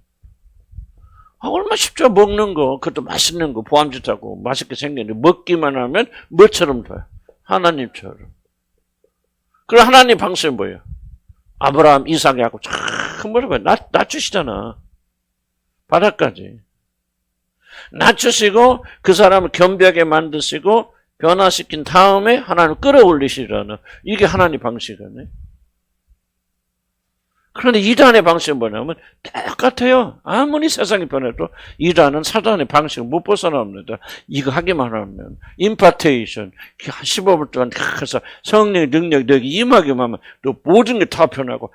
얼마나 쉽죠? 먹는 거, 그것도 맛있는 거, 보암짓하고 맛있게 생겼는데, 먹기만 하면 뭐처럼 돼요? 하나님처럼. 그럼 하나님 방식은 뭐예요? 아브라함, 이삭, 야곱 참 뭐라고 낮추시잖아. 바닥까지. 낮추시고 그 사람을 겸비하게 만드시고 변화시킨 다음에 하나님 끌어올리시라는 이게 하나님 방식이네. 그런데 이단의 방식은 뭐냐면 똑같아요. 아무리 세상이 변해도 이단은 사단의 방식을 못 벗어납니다. 이거 하기만 하면 임파테이션 15분 동안 해서 성령의 능력이 너에게 임하기만 하면 또 모든 게 다 변하고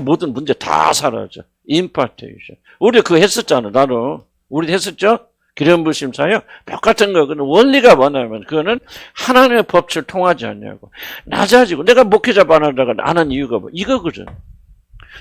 모든 문제 다 사라져. 임파테이션. 우리 그거 했었잖아. 나도. 우리 했었죠? 기름 부으심 사역 똑같은 거. 그는 원리가 뭐냐면 그거는 하나님의 법칙을 통하지 않냐고. 낮아지고 내가 목회자 반하다가 안 한 이유가 뭐 이거거든.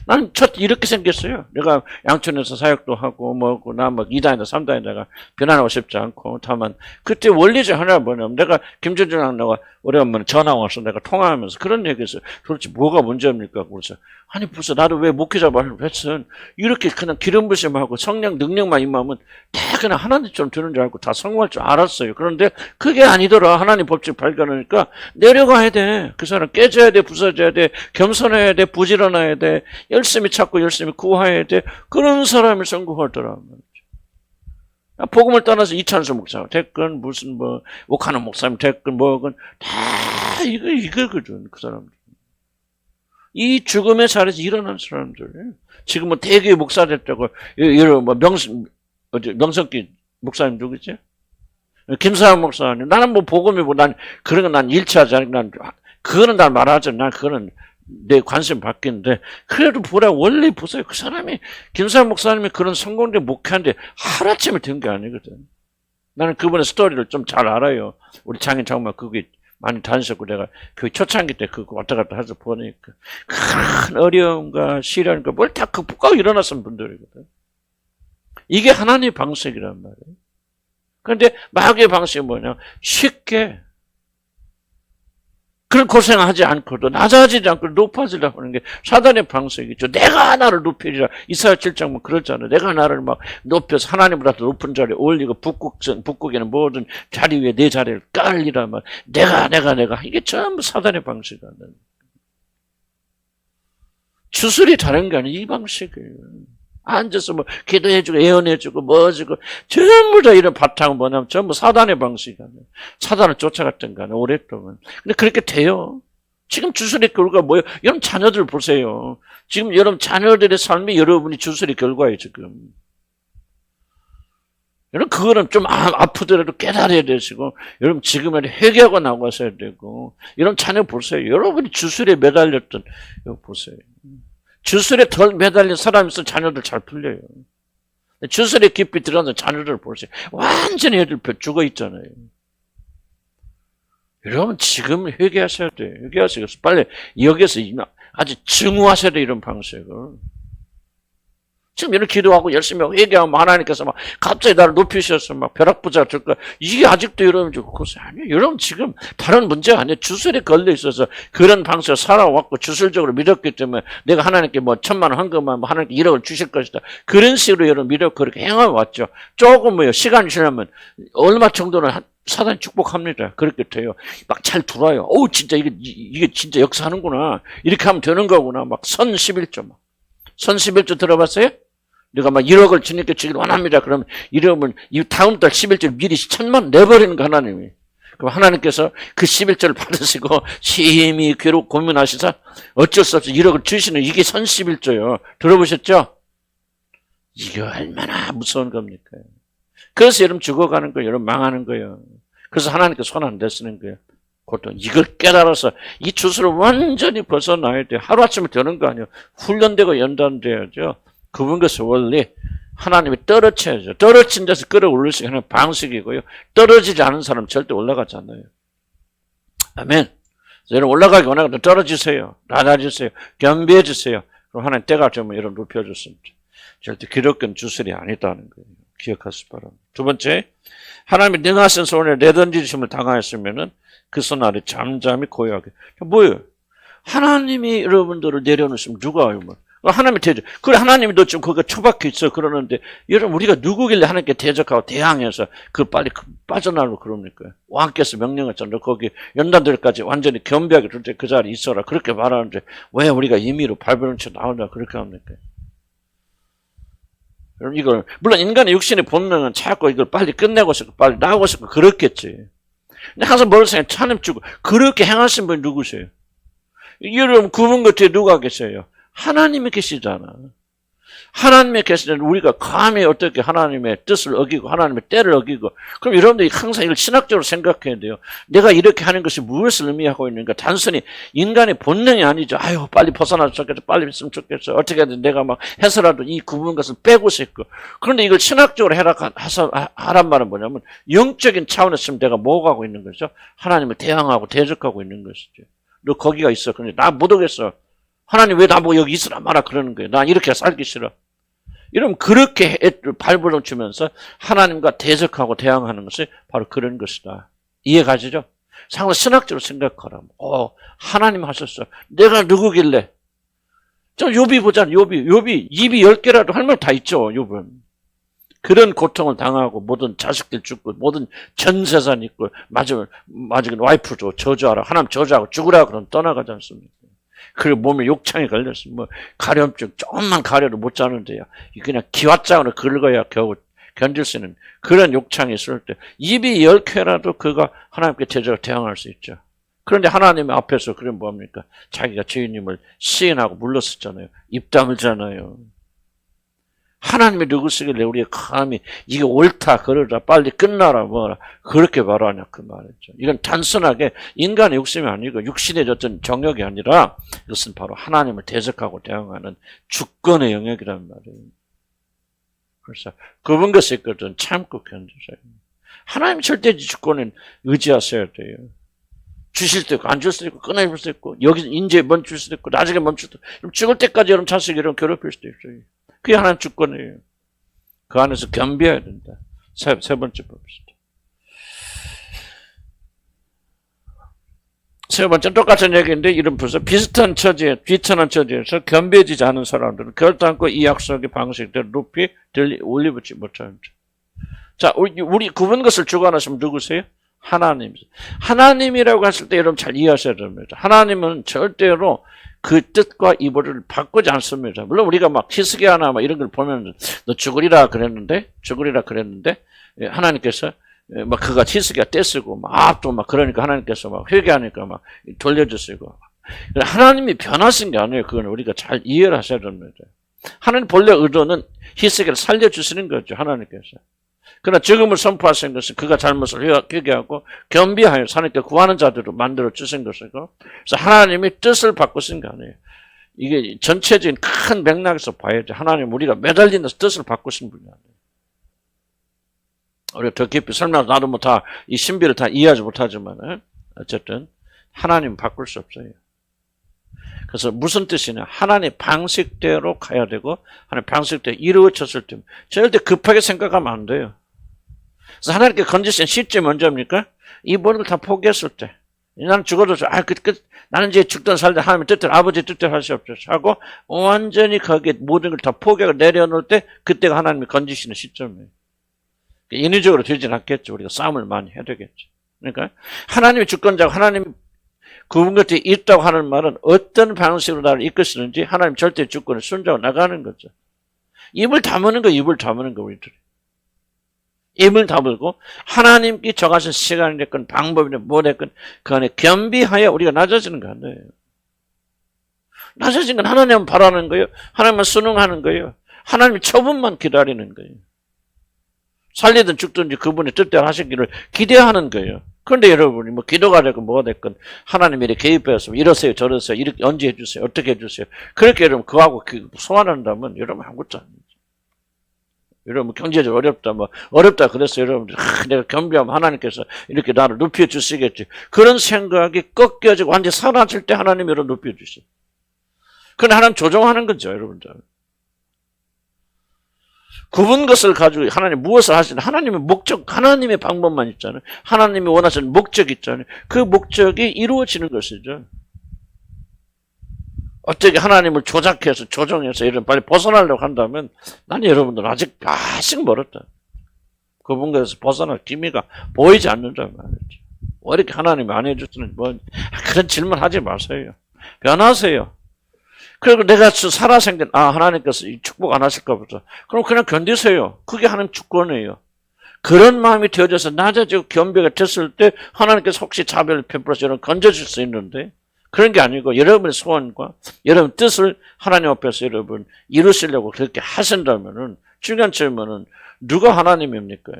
나는 이렇게 생겼어요. 내가 양천에서 사역도 하고, 나 이단이나 삼단에다가 변화하고 싶지 않고, 다만, 그때 원리 중 하나가 뭐냐면, 내가 김준준랑 내가 오래간만에 전화 와서 내가 통화하면서 그런 얘기했어요. 도대체 뭐가 문제입니까? 그래서, 아니, 벌써 나도 왜 목회자 말을 했어? 이렇게 그냥 기름 부심하고 성령 능력만 임하면 다 그냥 하나님처럼 되는 줄 알고 다 성공할 줄 알았어요. 그런데 그게 아니더라. 하나님 법칙 발견하니까 내려가야 돼. 그 사람 깨져야 돼, 부서져야 돼, 겸손해야 돼, 부지런해야 돼, 열심히 찾고 열심히 구해야 돼. 그런 사람이 성공하더라. 복음을 떠나서 이찬수 목사 됐건 무슨 옥하는 목사님 됐건 다 이거거든. 그 사람들. 이 죽음의 자리에서 일어난 사람들. 지금 대개 목사 됐다고 이런 명성기 목사님 누구지? 김사람 목사님. 나는 복음이 난 그런 건 난 일치하지 않고 그거는 난 말하지. 난 그거는 내 관심 바뀌는데 그래도 보라 원리 보세요. 그 사람이 김사람 목사님이 그런 성공된 목회한데 하루아침에 된 게 아니거든. 나는 그분의 스토리를 좀 잘 알아요. 우리 장인 정말 그게 많이 다니셨고 내가 그 초창기 때 그거 왔다 갔다 해서 보니까 큰 어려움과 시련과 뭘 다 극복하고 일어났던 분들이거든. 이게 하나님의 방식이란 말이에요. 그런데 마귀의 방식이 뭐냐? 쉽게 그런 고생하지 않고도 낮아지지 않고 높아지려고 하는 게 사단의 방식이죠. 내가 나를 높이리라. 이사야 7장 그렇잖아요. 내가 나를 막 높여서 하나님보다 더 높은 자리에 올리고 북극에는 모든 자리 위에 내 자리를 깔리라 말. 내가 이게 전부 사단의 방식이야. 주술이 다른 게 아니라 이 방식이에요. 앉아서 기도해주고 예언해주고 뭐해주고 전부 다 이런 바탕은 뭐냐면 전부 사단의 방식이 아니에요. 사단을 쫓아갔던 거 아니에요. 오랫동안. 근데 그렇게 돼요. 지금 주술의 결과가 뭐예요? 여러분 자녀들 보세요. 지금 여러분 자녀들의 삶이 여러분이 주술의 결과예요. 지금. 여러분 그거는 좀 아프더라도 깨달아야 되시고 여러분 지금은 회개하고 나가셔야 되고 여러분 자녀 보세요. 여러분이 주술에 매달렸던 이거 보세요. 주술에 덜 매달린 사람이 있으면 자녀들 잘 풀려요. 주술에 깊이 들어가는 자녀들 보세요. 완전히 애들 죽어 있잖아요. 여러분 지금 회개하셔야 돼요. 회개하셔야 돼요. 빨리 여기서 아주 증오하셔야 돼요. 이런 방식을. 지금 이렇게 기도하고 열심히 하고 회개하면 하나님께서 막 갑자기 나를 높이셔서 막 벼락부자 줄 거야. 이게 아직도 여러분 그것이 아니에요. 여러분 지금 다른 문제가 아니에요. 주술에 걸려 있어서 그런 방식을 살아왔고 주술적으로 믿었기 때문에 내가 하나님께 1,000만 원 헌금하면 하나님께 1억을 주실 것이다. 그런 식으로 여러분 믿어 그렇게 행해왔죠. 조금 시간이 지나면 얼마 정도는 사단이 축복합니다. 그렇게 돼요. 막 잘 들어와요. 오 진짜 이게 진짜 역사하는구나. 이렇게 하면 되는 거구나. 막 선 11조 선 11조 들어봤어요? 내가 1억을 주님께 주길 원합니다. 그러면 이러면 이 다음 달 11절 미리 1,000만 원 내버리는 거 하나님이. 그럼 하나님께서 그 11절을 받으시고 심히 괴롭고 고민하시사 어쩔 수 없이 1억을 주시는 이게 선 11조예요. 들어보셨죠? 이게 얼마나 무서운 겁니까? 그래서 여러분 죽어가는 거예요. 여러분 망하는 거예요. 그래서 하나님께 손 안 대쓰는 거예요. 고통. 이걸 깨달아서 이 주술을 완전히 벗어나야 돼요. 하루아침에 되는 거 아니에요. 훈련되고 연단돼야죠. 그분 것의 원리 하나님이 떨어져야죠. 떨어진 데서 끌어올릴 수 있는 방식이고요. 떨어지지 않은 사람 절대 올라가지 않아요. 아멘. 여러분 올라가기 원하거든 떨어지세요. 낮아지세요. 겸비해주세요. 그럼 하나님 때가 되면 여러분 높여줬습니다. 절대 기독교는 주술이 아니다는 거예요. 기억하시기 바랍니다. 두 번째, 하나님이 능하신 손에 내던지심을 당하였으면은 그 손 아래 잠잠히 고요하게. 뭐예요? 하나님이 여러분들을 내려놓으시면 누가 와요? 하나님이 대적. 그래, 하나님이 너 지금 거기가 처박혀 있어. 그러는데, 여러분, 우리가 누구길래 하나님께 대적하고 대항해서 빨리 빠져나오고 그럽니까? 왕께서 명령했잖아. 너 거기 연단들까지 완전히 겸비하게 둘 때 그 자리에 있어라. 그렇게 말하는데, 왜 우리가 임의로 발버둥쳐 나오냐. 그렇게 합니까? 그럼 이걸, 물론 인간의 육신의 본능은 자꾸 이걸 빨리 끝내고 싶고, 빨리 나오고 싶고, 그렇겠지. 근데 항상 머릿속에 하나님 주고, 그렇게 행하신 분이 누구세요? 여러분, 구분 겉에 누가 계세요? 하나님이 계시잖아. 하나님이 계시는 우리가 감히 어떻게 하나님의 뜻을 어기고 하나님의 때를 어기고, 그럼 여러분들이 항상 이걸 신학적으로 생각해야 돼요. 내가 이렇게 하는 것이 무엇을 의미하고 있는가? 단순히 인간의 본능이 아니죠. 아유, 빨리 벗어나서 좋겠어, 빨리 있으면 좋겠어, 어떻게든 내가 막 해서라도 이 구분 것을 빼고 싶고. 그런데 이걸 신학적으로 하란 말은 뭐냐면 영적인 차원에서 지금 내가 뭐 하고 있는 거죠? 하나님을 대항하고 대적하고 있는 것이죠. 너 거기가 있어. 근데 나 못 오겠어. 하나님 왜 나보고 여기 있으라 마라 그러는 거예요. 난 이렇게 살기 싫어. 이러면 그렇게 발버둥 치면서 하나님과 대적하고 대항하는 것이 바로 그런 것이다. 이해가시죠? 상당히 신학적으로 생각하라. 하나님 하셨어. 내가 누구길래? 저 욥이 보잖아. 욥이 입이 10개라도 할 말 다 있죠. 욥은. 그런 고통을 당하고 모든 자식들 죽고 모든 전 재산 있고 마지막에 와이프도 저주하라. 하나님 저주하고 죽으라 그러면 떠나가지 않습니까? 그리고 몸에 욕창이 걸렸어. 뭐 가려움증 조금만 가려도 못 자는데요. 그냥 기왓장으로 긁어야 겨우 견딜 수 있는 그런 욕창이 있을 때 입이 10개라도 그가 하나님께 대적을 대항할 수 있죠. 그런데 하나님 앞에서 그럼 뭡니까? 자기가 주인님을 시인하고 물렀었잖아요. 입 다물잖아요. 하나님이 누구시길래 우리가 감히 이게 옳다 그러라 빨리 끝나라 뭐라 그렇게 말하냐 그 말이죠. 이건 단순하게 인간의 욕심이 아니고 육신의 어떤 정욕이 아니라 이것은 바로 하나님을 대적하고 대항하는 주권의 영역이란 말이에요. 그래서 그분 것이 있거든 참고 견디세요. 하나님 절대적 주권은 의지하셔야 돼요. 주실 수 있고 안 줄 수 있고 끊어줄 수 있고 여기서 인제 멈출 수도 있고 나중에 멈출 수도 있고 죽을 때까지 여러분 자식 이런 괴롭힐 수도 있어요. 그게 하나님 주권이에요. 그 안에서 겸비해야 된다. 세 번째 봅시다. 세 번째 똑같은 얘기인데 이런 벌써 비슷한 처지에 비천한 처지에서 겸비해지지 않은 사람들은 결단코 이 약속의 방식대로 높이 올리붙지 못하는 자, 우리 구분 것을 주관하시면 누구세요? 하나님. 하나님이라고 했을 때 여러분 잘 이해하셔야 됩니다. 하나님은 절대로 그 뜻과 이보를 바꾸지 않습니다. 물론 우리가 막 히스기야나 막 이런 걸 보면 너 죽으리라 그랬는데 하나님께서 막 그가 히스기야 떼쓰고 막 또 막 그러니까 하나님께서 막 회개하니까 막 돌려주시고 하나님이 변하신 게 아니에요. 그건 우리가 잘 이해를 하셔야 됩니다. 하나님 본래 의도는 히스기야를 살려주시는 거죠. 하나님께서. 그러나 죽음을 선포하신 것은 그가 잘못을 회개하고 겸비하여 하나님께 구하는 자들로 만들어 주신 것이고 그래서 하나님이 뜻을 바꾸신 거 아니에요. 이게 전체적인 큰 맥락에서 봐야죠. 하나님 우리가 매달린 데서 뜻을 바꾸신 분이 아니에요. 우리가 더 깊이 설명 나도 뭐 다 이 신비를 다 이해하지 못하지만 어쨌든 하나님 바꿀 수 없어요. 그래서 무슨 뜻이냐? 하나님 방식대로 가야 되고 하나님 방식대로 이루어졌을 때 절대 급하게 생각하면 안 돼요. 그래서 하나님께 건지신 시점이 언제입니까? 이 모든 걸 다 포기했을 때. 나는 죽어도 나는 이제 죽든 살든 하나님의 뜻대로 아버지의 뜻대로 할 수 없어서 하고 완전히 거기에 모든 걸 다 포기하고 내려놓을 때 그때가 하나님이 건지시는 시점이에요. 인위적으로 되진 않겠죠. 우리가 싸움을 많이 해야 되겠죠. 그러니까 하나님의 주권자고 하나님이 구분 곁에 있다고 하는 말은 어떤 방식으로 나를 이끄시는지 하나님 절대 주권을 순종하고 나가는 거죠. 입을 다무는 거 우리들이. 입을 다물고 하나님께 정하신 시간이 됐건 방법이든 뭐 됐건 그 안에 겸비하여 우리가 낮아지는 거 아니에요. 낮아진 건 하나님만 바라는 거예요. 하나님만 순응하는 거예요. 하나님의 처분만 기다리는 거예요. 살리든 죽든지 그분의 뜻대로 하시기를 기대하는 거예요. 그런데 여러분이 뭐 기도가 되고 뭐가 됐건 하나님이 이렇게 개입해서 이러세요 저러세요 이렇게 언제 해주세요 어떻게 해주세요 그렇게 여러분 그하고 소환한다면 여러분 아무것도 아니죠. 여러분 경제적으로 어렵다 뭐 어렵다 그래서 여러분들 내가 겸비하면 하나님께서 이렇게 나를 높여주시겠지 그런 생각이 꺾여지고 완전히 사라질 때 하나님이 여러분 높여주시죠. 그건 하나님 조종하는 거죠 여러분들. 구분 것을 가지고 하나님 무엇을 하시는 하나님의 목적 하나님의 방법만 있잖아요. 하나님이 원하시는 목적이 있잖아요. 그 목적이 이루어지는 것이죠. 어떻게 하나님을 조작해서 조정해서 이런 빨리 벗어나려고 한다면 나는 여러분들 아직 멀었다. 그분 것에서 벗어날 기미가 보이지 않는단 말이죠. 왜 이렇게 하나님이 안 해주시는 뭐 그런 질문 하지 마세요. 변하세요. 그리고 내가 살아생긴, 하나님께서 이 축복 안 하실까 보다. 그럼 그냥 견디세요. 그게 하나님 주권이에요. 그런 마음이 되어져서 낮아지고 겸비가 됐을 때 하나님께서 혹시 자비를 베풀어서 여러분 건져줄 수 있는데 그런 게 아니고 여러분의 소원과 여러분 뜻을 하나님 앞에서 여러분 이루시려고 그렇게 하신다면은 중요한 질문은 누가 하나님입니까?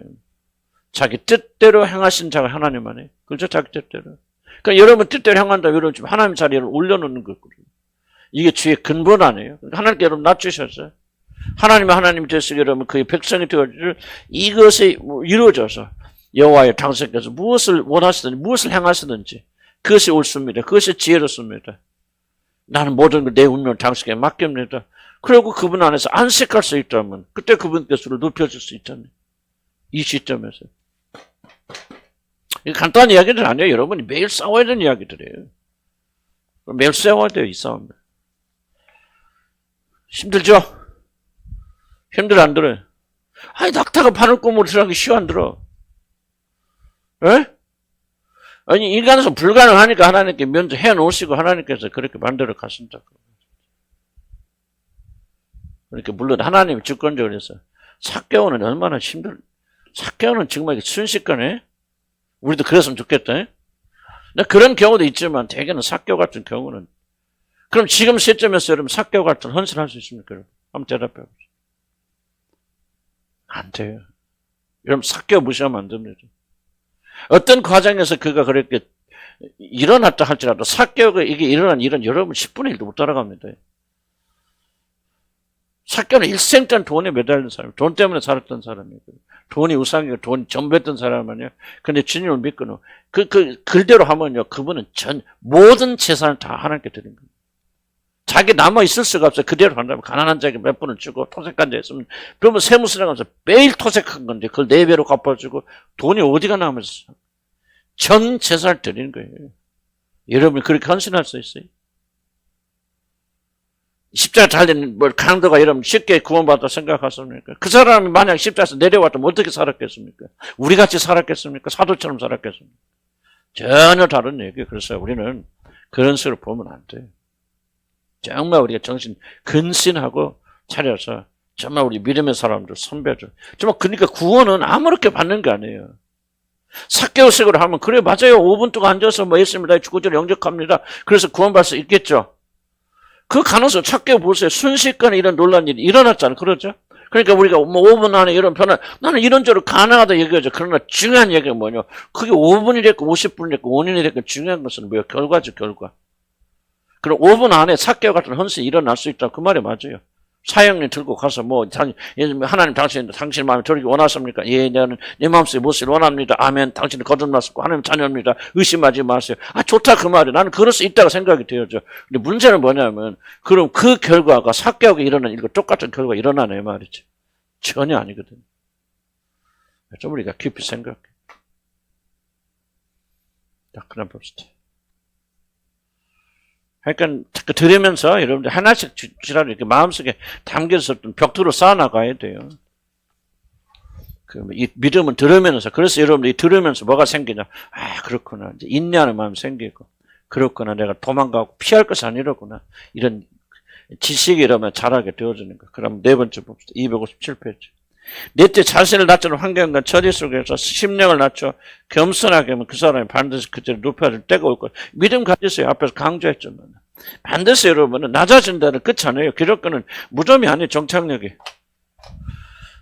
자기 뜻대로 행하신 자가 하나님 안에. 그렇죠? 자기 뜻대로. 그러니까 여러분 뜻대로 행한다면 여러분 지금 하나님 자리를 올려놓는 거거든요. 이게 주의 근본 아니에요. 하나님께 여러분 낮추셨어요. 하나님의 하나님이 되시기 여러분 그의 백성이 되어줄 이것이 이루어져서 여호와의 당신께서 무엇을 원하시든지 무엇을 행하시든지 그것이 옳습니다. 그것이 지혜롭습니다. 나는 모든 걸 내 운명을 당신께 맡깁니다. 그리고 그분 안에서 안식할 수 있다면 그때 그분께서 수를 높여줄 수 있잖아요. 이 시점에서. 이게 간단한 이야기들 아니에요. 여러분이 매일 싸워야 되는 이야기들이에요. 매일 싸워야 돼요. 이 싸움. 힘들죠? 힘들어 안 들어요? 아니 낙타가 바늘구멍으로 들어가기 쉬워 안 들어? 에? 아니 인간에서 불가능하니까 하나님께 먼저 해놓으시고 하나님께서 그렇게 만들어 가신다. 그러니까 물론 하나님이 주권적으로 해서 삭개오는 얼마나 삭개오는 정말 순식간에 우리도 그랬으면 좋겠다. 그런 경우도 있지만 대개는 삭개오 같은 경우는 그럼 지금 시점에서 여러분 삭개오 같은 헌신할 수 있습니까? 여러분? 한번 대답해 보세요. 안 돼요. 여러분 삭개오 무시하면 안 됩니다. 어떤 과정에서 그가 그렇게 일어났다 할지라도 삭개오가 이게 일어난 일은 여러분 10분의 1도 못 따라갑니다. 삭개오는 일생 동안 돈에 매달린 사람, 돈 때문에 살았던 사람이고, 돈이 우상이고 돈이 전부했던 사람 아니에요. 근데 주님을 믿고는 글대로 하면요, 그분은 모든 재산을 다 하나님께 드린 겁니다. 자기 남아 있을 수가 없어요. 그대로 한다면 가난한 자에게 몇 분을 주고 토색한 자 있으면 그러면 세무서장 가서 매일 토색한 건데 그걸 4배로 갚아주고 돈이 어디가 남았어? 전 재산을 드리는 거예요. 여러분이 그렇게 헌신할 수 있어요? 십자가 달린 강도가 여러분 쉽게 구원받았다 생각하십니까? 그 사람이 만약 십자가에서 내려왔다면 어떻게 살았겠습니까? 우리같이 살았겠습니까? 사도처럼 살았겠습니까? 전혀 다른 얘기예요. 그래서 우리는 그런 식으로 보면 안 돼요. 정말 우리가 정신 근신하고 차려서 정말 우리 믿음의 사람들, 선배들. 정말 그러니까 구원은 아무렇게 받는 게 아니에요. 삭개오식으로 하면 그래 맞아요. 5분 동안 앉아서 뭐 했습니다. 주구절 영접합니다. 그래서 구원받을 수 있겠죠. 그 가능성 삭개오 보세요. 순식간에 이런 놀란 일이 일어났잖아요. 그렇죠? 그러니까 우리가 뭐 5분 안에 이런 변화, 나는 이런저런 가능하다 얘기하죠. 그러나 중요한 얘기가 뭐냐. 그게 5분이 됐고 50분이 됐고 5년이 됐고 중요한 것은 뭐예요? 결과죠, 결과. 그럼 5분 안에 삭개오 같은 헌신이 일어날 수 있다. 그 말이 맞아요. 사형리 들고 가서 하나님 당신 마음에 들기 원하십니까? 예, 나는 내 마음속에 무엇을 원합니다. 아멘. 당신은 거듭났고 하나님 자녀입니다. 의심하지 마세요. 좋다 그 말이에요. 나는 그럴 수 있다고 생각이 되어져. 근데 문제는 뭐냐면 그럼 그 결과가 삭개오가 일어난 일과 똑같은 결과가 일어나네 말이죠. 전혀 아니거든요. 좀 우리가 깊이 생각해. 자, 그럼 봅시다. 그러니까 들으면서 여러분들 하나씩 지라도 이렇게 마음속에 담겨서 벽두로 쌓아나가야 돼요. 이 믿음은 들으면서, 그래서 여러분들이 들으면서 뭐가 생기냐. 그렇구나. 이제 인내하는 마음이 생기고, 그렇구나. 내가 도망가고 피할 것이 아니라구나. 이런 지식이 이러면 잘하게 되어지는 거. 그럼 네 번째 봅시다. 257페이지. 내 때 자신을 낮추는 환경과 처지 속에서 심령을 낮춰 겸손하게 하면 그 사람이 반드시 그때를 높여줄 때가 올 거예요. 믿음 가지세요. 앞에서 강조했지만. 반드시 여러분은 낮아진다는 끝이 아니에요. 기독교는 무덤이 아니에요. 정착력이.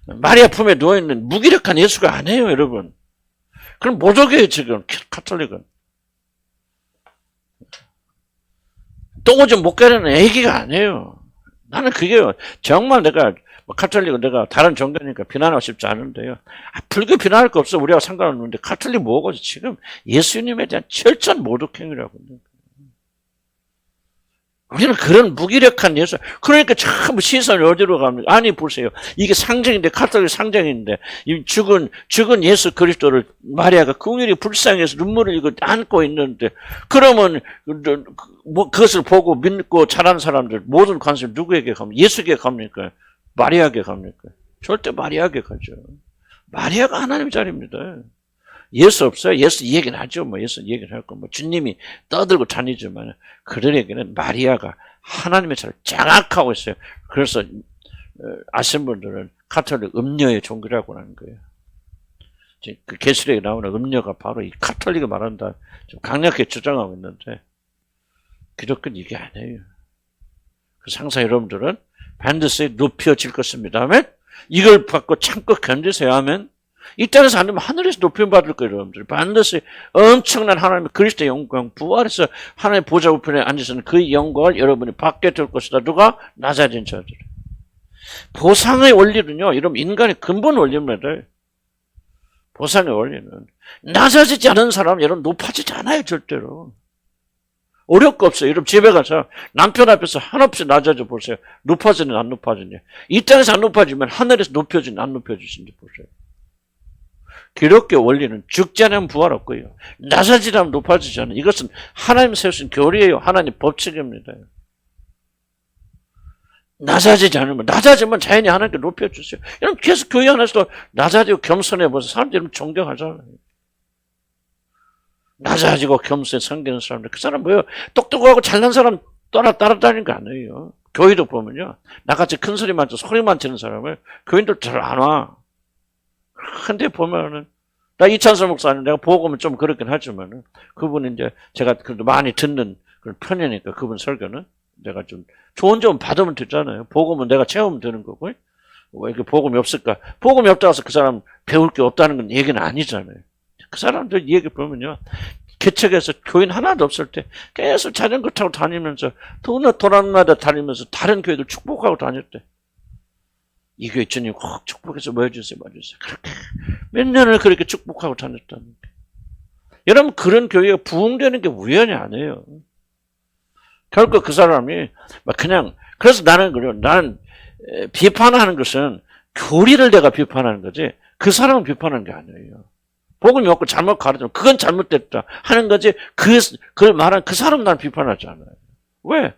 마리아 품에 누워있는 무기력한 예수가 아니에요. 여러분. 그럼 모독이에요. 지금 카톨릭은. 똥오줌 못 가리는 애기가 아니에요. 나는 그게요. 정말 내가 카톨릭은 내가 다른 종교니까 비난하고 싶지 않은데요. 불교 비난할 거 없어. 우리하고 상관없는데 카톨릭 뭐고 지금 예수님에 대한 철저한 모독행위라고. 우리는 그런 무기력한 예수. 그러니까 참 시선이 어디로 갑니까? 아니 보세요. 이게 상징인데 카톨릭 상징인데 이 죽은 예수 그리스도를 마리아가 궁일이 불쌍해서 눈물을 이거 안고 있는데 그러면 뭐 그것을 보고 믿고 자란 사람들 모든 관심이 누구에게 갑니까? 예수에게 갑니까? 마리아에게 갑니까? 절대 마리아에게 가죠. 마리아가 하나님 자리입니다. 예수 없어요? 예수 얘기는 하죠. 예수 얘기를 할 거. 주님이 떠들고 다니지만 그들에게는 마리아가 하나님의 차를 장악하고 있어요. 그래서 아시는 분들은 가톨릭 음녀의 종교라고 하는 거예요. 그 계시록에 나오는 음녀가 바로 이 가톨릭을 말한다. 좀 강력하게 주장하고 있는데 기독교는 이게 아니에요. 그래서 항상 여러분들은 반드시 높여질 것입니다. 아멘? 이걸 받고 참고 견디세요. 아멘? 이 땅에서 안 되면 하늘에서 높임 받을 거예요. 여러분들. 반드시 엄청난 하나님의 그리스도의 영광, 부활해서 하나님의 보좌 우편에 앉으시는 그 영광을 여러분이 받게 될 것이다. 누가? 낮아진 자들. 보상의 원리는요, 여러분 인간의 근본 원리입니다. 보상의 원리는 낮아지지 않은 사람 여러분 높아지지 않아요. 절대로. 어려울 거 없어요. 여러분 집에 가서 남편 앞에서 한없이 낮아져 보세요. 높아지는 안 높아지냐. 이 땅에서 안 높아지면 하늘에서 높여지는 안 높여지는지 보세요. 기독교 원리는 죽지 않으면 부활 없고요. 낮아지지 않으면 높아지지 않아요. 이것은 하나님 세우신 교리예요. 하나님 법칙입니다. 낮아지면 자연히 하나님께 높여주세요. 여러분 계속 교회 안에서도 낮아지고 겸손해 보세요. 사람들이 존경하잖아요. 낮아지고 겸손해 섬기는 사람들. 그 사람 뭐예요? 똑똑하고 잘난 사람 따라다니는 거 아니에요. 교회도 보면요. 나같이 큰 소리만 쳐, 소리만 치는 사람을 교인들 잘 안 와. 근데 보면은, 나 이찬섭 목사님 내가 보고는 좀 그렇긴 하지만은, 그분은 이제 제가 그래도 많이 듣는 그런 편이니까 그분 설교는 내가 좀 좋은 점 받으면 되잖아요. 복음은 내가 채우면 되는 거고. 왜 이렇게 복음이 없을까? 복음이 없다고 해서 그 사람 배울 게 없다는 건 얘기는 아니잖아요. 그 사람들 얘기 보면요. 개척에서 교인 하나도 없을 때 계속 자전거 타고 다니면서 도난마다 다니면서 다른 교회들 축복하고 다녔대. 이 교회 주님 꼭 축복해서 뭐 해주세요. 그렇게 몇 년을 그렇게 축복하고 다녔다는 게. 여러분 그런 교회가 부흥되는 게 우연이 아니에요. 결국 그 사람이 그냥 그래서 나는 그래요. 나는 비판하는 것은 교리를 내가 비판하는 거지 그 사람은 비판하는 게 아니에요. 복음이 없고 잘못 가르치면 그건 잘못됐다 하는 거지 그걸 말한 그 사람 난 비판하지 않아요. 왜?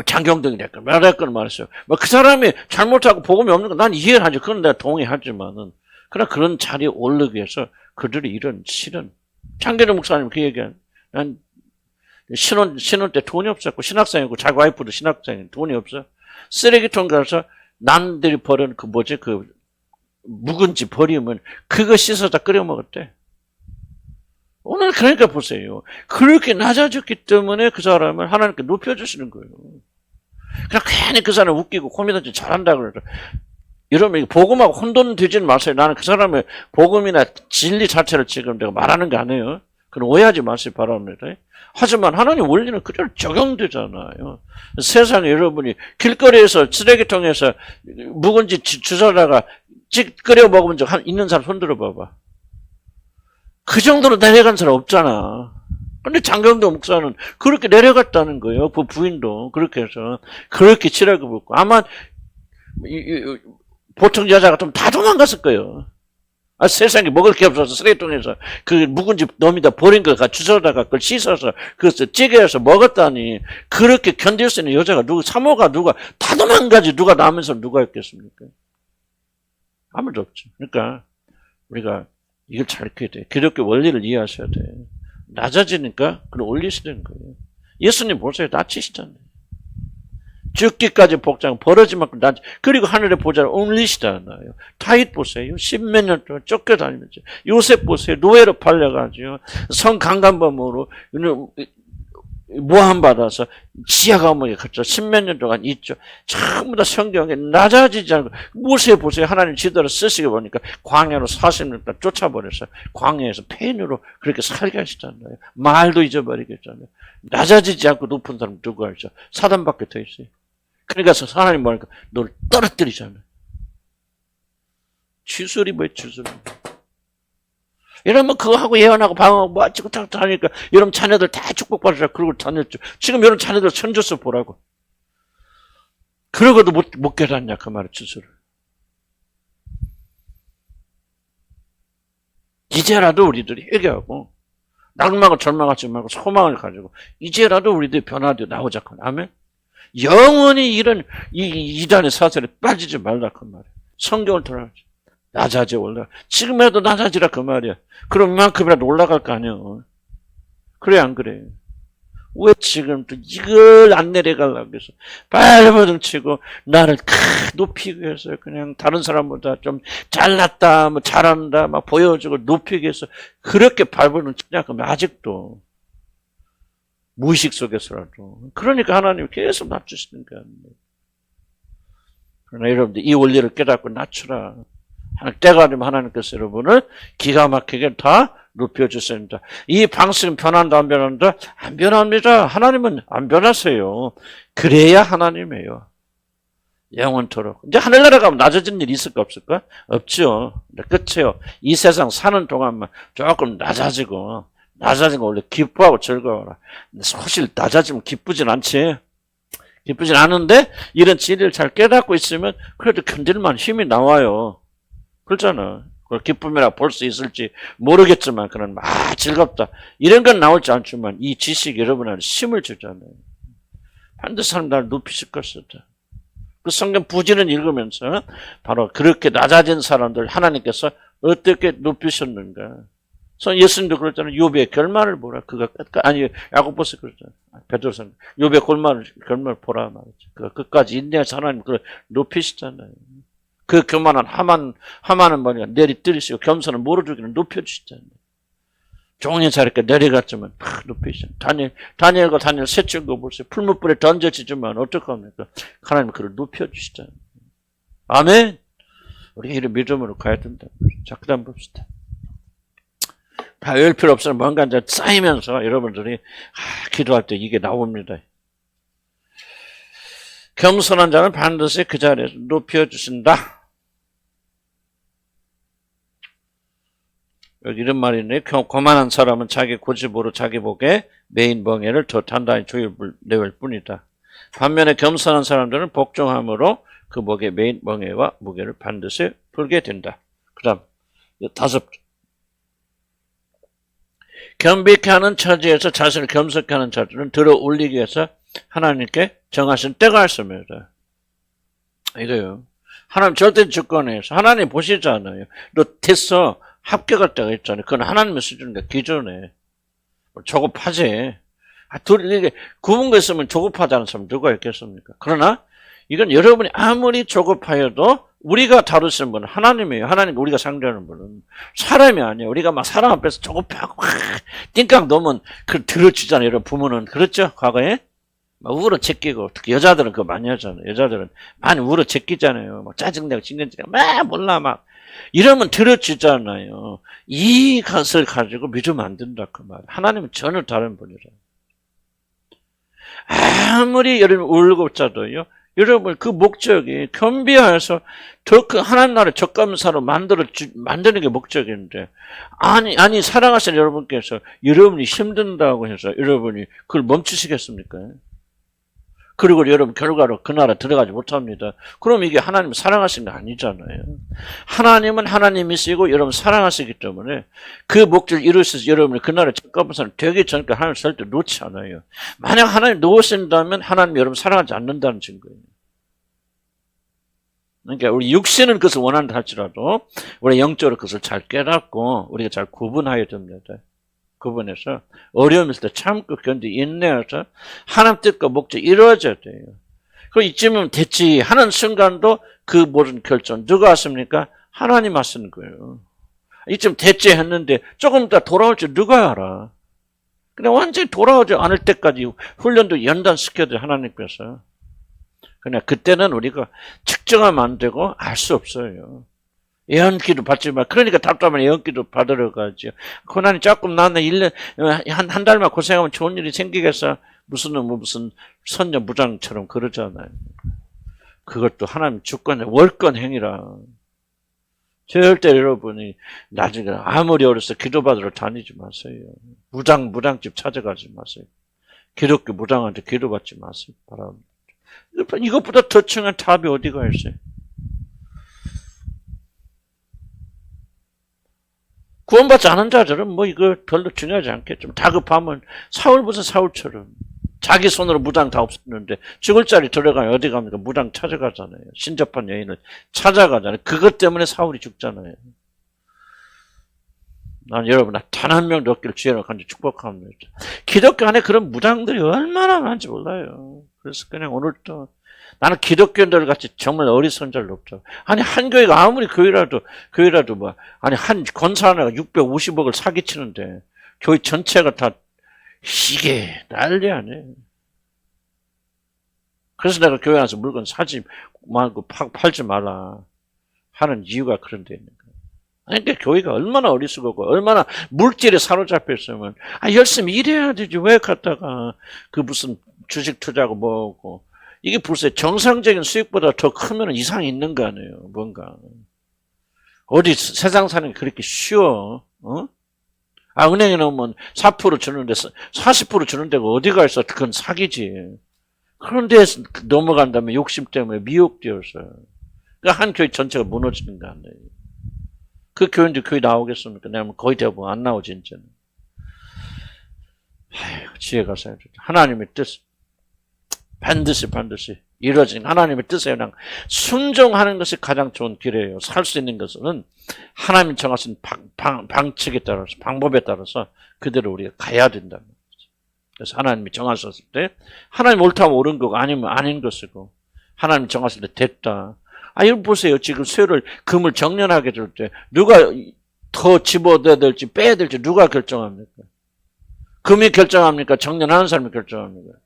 장경덕이랄까 말할거는 말했어요. 그 사람이 잘못하고 복음이 없는 건 난 이해를 하죠. 그건 내가 동의하지만은 그러나 그런 자리에 오르기 위해서 그들이 이런 실은 장경덕 목사님 그 얘기한 난 신혼 때 돈이 없었고 신학생이고 자기 와이프도 신학생이 돈이 없어 쓰레기통 가서 남들이 버리는 그 묵은지 버리면 그거 씻어다 끓여 먹었대. 오늘 그러니까 보세요. 그렇게 낮아졌기 때문에 그 사람을 하나님께 높여주시는 거예요. 그냥 괜히 그 사람 웃기고 코미디언 잘한다 그래서 여러분 복음하고 혼돈 되지는 마세요. 나는 그 사람의 복음이나 진리 자체를 지금 내가 말하는 게 아니에요. 그건 오해하지 마시기 바랍니다. 하지만 하나님 원리는 그대로 적용되잖아요. 세상에 여러분이 길거리에서 쓰레기통에서 묵은지 주워다가 끓여 먹으면 있는 사람 손 들어봐봐. 그 정도로 내려간 사람 없잖아. 근데 장경도 목사는 그렇게 내려갔다는 거예요. 그 부인도 그렇게 해서 그렇게 치라고 붙고 아마 보통 여자가 좀 다 도망갔을 거예요. 세상에 먹을 게 없어서 쓰레기통에서 그 묵은지 놈이다 버린 거 주워다가 그걸 씻어서 그래서 찌개해서 먹었다니 그렇게 견딜 수 있는 여자가 사모가 누가 다 도망가지 누가 남에서 누가 있겠습니까? 아무도 없죠. 그러니까 우리가 이걸 잘 익혀야 돼. 기독교 원리를 이해하셔야 돼. 낮아지니까 그걸 올리시는 거예요. 예수님 보세요. 낮추시잖아요. 죽기까지 복장 벌어지만큼 그리고 하늘의 보좌를 올리시잖아요. 다윗 보세요. 10몇 년 동안 쫓겨다니면서 요셉 보세요. 노예로 팔려가지고 성강간범으로 모함받아서 지하 감옥에 갇혀 10몇 년 동안 있죠. 전부 다 성경에 낮아지지 않고 모세 보세요. 하나님 지도를 쓰시게 보니까 광야로 40년 동안 쫓아버려서 광야에서 폐인으로 그렇게 살게 하시잖아요. 말도 잊어버리겠잖아요. 낮아지지 않고 높은 사람 누구 알죠? 사단밖에 더 있어요. 그러니까 하나님 뭐니까 너를 떨어뜨리잖아요. 주술이 뭐예요? 주술. 여러분 그거 하고 예언하고 방어하고 뭐 어쩌고 저쩌고 하니까 여러분 자녀들 다 축복받으라 그러고 다녔죠. 지금 여러분 자녀들 천조서 보라고. 그러고도 못 깨닫냐 그 말을 주술을. 이제라도 우리들이 회개하고 낙망을 절망하지 말고 소망을 가지고 이제라도 우리들이 변화되어 나오자고. 아멘. 영원히 이런 이단의 사슬에 빠지지 말라 그 말이에요. 성경을 돌아가지. 낮아져 올라. 지금이라도 낮아지라 그 말이야. 그럼 이만큼이라도 올라갈 거 아니야. 그래 안 그래? 왜 지금 또 이걸 안 내려가려고 해서 발버둥 치고 나를 높이기 위해서 그냥 다른 사람보다 좀 잘났다, 뭐 잘한다, 막 보여주고 높이기 위해서 그렇게 발버둥 치냐, 그러면 아직도 무의식 속에서라도. 그러니까 하나님이 계속 낮추시는 거야. 그러나 여러분들 이 원리를 깨닫고 낮추라. 때가 되면 하나님께서 여러분을 기가 막히게 다 높여주십니다. 이 방식은 변한다, 안 변한다? 안 변합니다. 하나님은 안 변하세요. 그래야 하나님이에요. 영원토록. 이제 하늘나라 가면 낮아진 일이 있을까, 없을까? 없죠. 끝이에요. 이 세상 사는 동안만 조금 낮아지고 원래 기뻐하고 즐거워라. 사실 낮아지면 기쁘진 않지. 기쁘진 않은데, 이런 진리를 잘 깨닫고 있으면 그래도 견딜만 힘이 나와요. 그렇잖아. 그걸 기쁨이라 볼 수 있을지 모르겠지만, 그런, 즐겁다. 이런 건 나올지 않지만, 이 지식이 여러분한테 힘을 주잖아요. 반드시 하나님 나를 높이실 것이다. 그 성경 부지는 읽으면서, 바로 그렇게 낮아진 사람들 하나님께서 어떻게 높이셨는가. 예수님도 그랬잖아요. 욥의 결말을 보라. 그가 아니, 야고보서 그랬잖아요. 베드로서 욥의 결말을 보라 말이죠. 그가 끝까지 인내해서 하나님 그걸 높이시잖아요. 그 교만한 하만은 뭐냐, 내리뜨리시고 겸손은 모르주기는 높여주시잖아요. 종이 자리에 내려갔지만 높이시잖아요. 다니엘과 다니엘 셋째 거 보세요. 풀무불에 던져지지만 어떡합니까? 하나님 그걸 높여주시잖아요. 아멘. 우리 이런 믿음으로 가야 된다. 자, 그 다음 봅시다. 다 외울 필요 없어요. 뭔가 이제 쌓이면서 여러분들이 기도할 때 이게 나옵니다. 겸손한 자는 반드시 그 자리에서 높여주신다. 여기 이런 말이 있네요. 거만한 사람은 자기 고집으로 자기 복에 메인 멍에를 더 단단히 조여낼 뿐이다. 반면에 겸손한 사람들은 복종함으로 그 복의 메인 멍에와 무게를 반드시 풀게 된다. 그 다음 5. 겸비케 하는 처지에서 자신을 겸손케 하는 자들은 들어 올리기 위해서 하나님께 정하신 때가 있습니다. 이거요. 하나님 절대 주권에서 하나님 보시잖아요. 너 됐어. 합격할 때가 있잖아요. 그건 하나님의 수준인가 기존에. 조급하지. 이게 구분 거 있으면 조급하지 않은 사람 누가 있겠습니까? 그러나 이건 여러분이 아무리 조급하여도 우리가 다루시는 분은 하나님이에요. 하나님 우리가 상대하는 분은 사람이 아니에요. 우리가 막 사람 앞에서 조급하고 띵깡 놓으면 그 들어주잖아요. 여러분 부모는 그렇죠? 과거에 막 울어 제끼고 특히 여자들은 그거 많이 하잖아요. 여자들은 많이 울어 제끼잖아요. 막 짜증내고 징징대고 막 몰라 막 이러면 들어주잖아요. 이것을 가지고 믿으면 안 된다 그 말. 하나님은 전혀 다른 분이라. 아무리 여러분 울고 짜도요. 여러분 그 목적이 겸비하여서 더 그 하나님 나라를 적감사로 만드는 게 목적인데 아니 사랑하시는 여러분께서 여러분이 힘든다고 해서 여러분이 그걸 멈추시겠습니까? 그리고 여러분 결과로 그 나라 들어가지 못합니다. 그럼 이게 하나님 사랑하시는 게 아니잖아요. 하나님은 하나님이시고 여러분 사랑하시기 때문에 그 목적을 이루셔서 여러분이 그 나라 적감사로 되기 전까지 하나님 절대 놓지 않아요. 만약 하나님 놓으신다면 하나님 여러분 사랑하지 않는다는 증거예요. 그러니까 우리 육신은 그것을 원한다 할지라도 우리 영적으로 그것을 잘 깨닫고 우리가 잘 구분해야 됩니다. 구분해서 어려움 있을 때 참고 견디 인내해서 하나님 뜻과 목적이 이루어져야 돼요. 그 이쯤이면 됐지 하는 순간도 그 모든 결정 누가 하십니까? 하나님 하시는 거예요. 이쯤 됐지 했는데 조금 더 돌아올 줄 누가 알아? 그냥 완전히 돌아오지 않을 때까지 훈련도 연단시켜야 돼 하나님께서. 그냥 그때는 우리가 측정하면 안 되고 알 수 없어요. 예언기도 받지만 그러니까 답답한 예언기도 받으러 가죠. 고난이 조금 나왔네. 1년 한 달만 고생하면 좋은 일이 생기겠어. 무슨 선녀 무장처럼 그러잖아요. 그것도 하나님 주권의 월권 행위라. 절대 여러분이 나중에 아무리 어려서 기도받으러 다니지 마세요. 무당집 찾아가지 마세요. 기독교 무당한테 기도받지 마세요. 바랍니다. 이것보다 더 중요한 답이 어디가 있어요? 구원받지 않은 자들은 뭐 이거 별로 중요하지 않겠죠. 다급하면 사울부터 사울처럼 자기 손으로 무당 다 없었는데 죽을 자리 들어가면 어디 갑니까? 무당 찾아가잖아요. 신접한 여인을 찾아가잖아요. 그것 때문에 사울이 죽잖아요. 난 여러분 단 한 명도 없기를 주여로 간절히 축복합니다. 기독교 안에 그런 무당들이 얼마나 많은지 몰라요. 그래서 그냥 오늘도 나는 기독교인들 같이 정말 어리석은 자를 없죠. 아니 한 교회가 아무리 교회라도 뭐 아니 한 권사 하나가 650억을 사기치는데 교회 전체가 다 이게 난리 아니에요. 그래서 내가 교회 안에서 물건 사지 말고 팔지 말라 하는 이유가 그런 데 있는 거예요. 그러니까 교회가 얼마나 어리석고 얼마나 물질에 사로잡혀 있으면 열심히 일해야 되지 왜 갔다가 그 무슨 주식 투자하고 뭐고 이게 벌써 정상적인 수익보다 더 크면 이상이 있는 거 아니에요. 뭔가 어디 세상 사는 게 그렇게 쉬워? 어? 은행에 넣으면 4% 주는데 40% 주는 데가 어디가 있어? 그건 사기지. 그런데 넘어간다면 욕심 때문에 미혹되어서 그러니까 한 교회 전체가 무너지는 거 아니에요. 그 교인들 교회 나오겠습니까? 내가 거의 대부분 안 나오지 이제는. 지혜가 있어야 돼. 하나님의 뜻 반드시 이루어진 하나님의 뜻에 그냥 순종하는 것이 가장 좋은 길이에요. 살 수 있는 것은 하나님이 정하신 방책에 따라서 방법에 따라서 그대로 우리가 가야 된다는 거죠. 그래서 하나님이 정하셨을 때 하나님 옳다면 옳은 거고 아니면 아닌 것이고 하나님이 정하실 때 됐다. 이거 보세요. 지금 금을 정련하게 될 때 누가 더 집어넣어야 될지 빼야 될지 누가 결정합니까? 금이 결정합니까? 정련하는 사람이 결정합니까?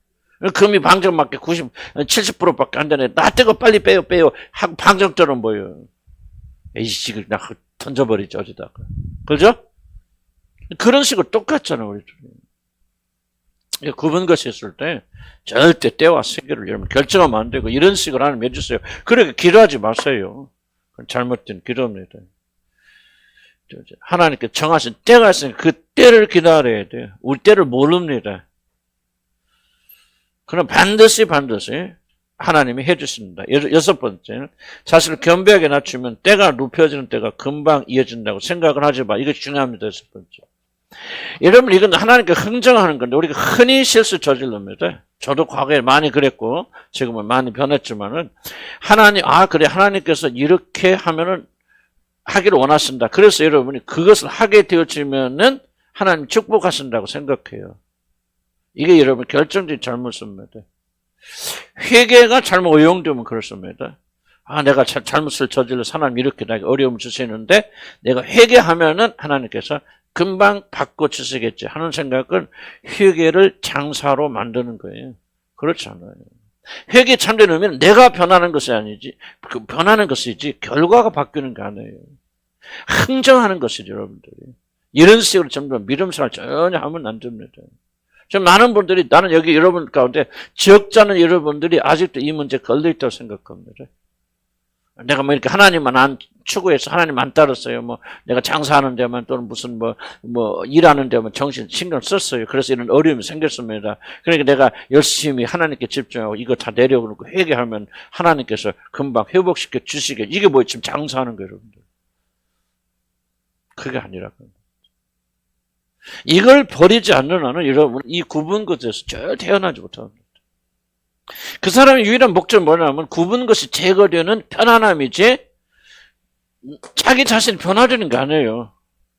금이 방정맞게 70%밖에 안 되네. 나 떼고 빨리 빼요. 하고 방정처럼 보여요. 에이씨, 나 던져버리죠, 어디다가. 그죠? 그런 식으로 똑같잖아요, 우리 둘이. 굽은 것이 있을 때 절대 때와 시기를 여러분 결정하면 안 되고 이런 식으로 하나님 해주세요. 그러니까 기도하지 마세요. 그건 잘못된 기도입니다. 하나님께 정하신 때가 있으니까 그 때를 기다려야 돼요. 우리 때를 모릅니다. 그럼 반드시 하나님이 해주십니다. 여섯 번째는 자신을 겸비하게 낮추면 때가 눕혀지는 때가 금방 이어진다고 생각을 하지 마. 이게 중요합니다. 여섯 번째. 여러분 이건 하나님께 흥정하는 건데 우리가 흔히 실수 저질릅니다. 저도 과거에 많이 그랬고 지금은 많이 변했지만은 그래 하나님께서 이렇게 하면은 하기를 원하신다. 그래서 여러분이 그것을 하게 되어지면은 하나님 축복하신다고 생각해요. 이게 여러분 결정적인 잘못입니다. 회개가 잘못 오용되면 그렇습니다. 내가 잘못을 저질러서 하나님 이렇게 나에게 어려움을 주시는데 내가 회개하면은 하나님께서 금방 바꿔주시겠지 하는 생각은 회개를 장사로 만드는 거예요. 그렇지 않아요. 회개 참된 의미는 내가 변하는 것이 아니지, 변하는 것이지 결과가 바뀌는 게 아니에요. 흥정하는 것이죠, 여러분들이. 이런 식으로 점점 믿음생활 전혀 하면 안 됩니다. 지금 많은 분들이 나는 여기 여러분 가운데 지역자는 여러분들이 아직도 이 문제에 걸려있다고 생각합니다. 내가 뭐 이렇게 하나님만 안 추구해서 하나님 안 따랐어요. 뭐 내가 장사하는 데만 또는 무슨 뭐 일하는 데만 신경 썼어요. 그래서 이런 어려움이 생겼습니다. 그러니까 내가 열심히 하나님께 집중하고 이거 다 내려놓고 회개하면 하나님께서 금방 회복시켜 주시게. 이게 뭐예요? 지금 장사하는 거예요, 여러분들. 그게 아니라고요. 이걸 버리지 않는 한은 여러분 이 굽은 것에서 절대 태어나지 못합니다. 그 사람의 유일한 목적은 뭐냐면 굽은 것이 제거되는 편안함이지 자기 자신이 변화되는 게 아니에요.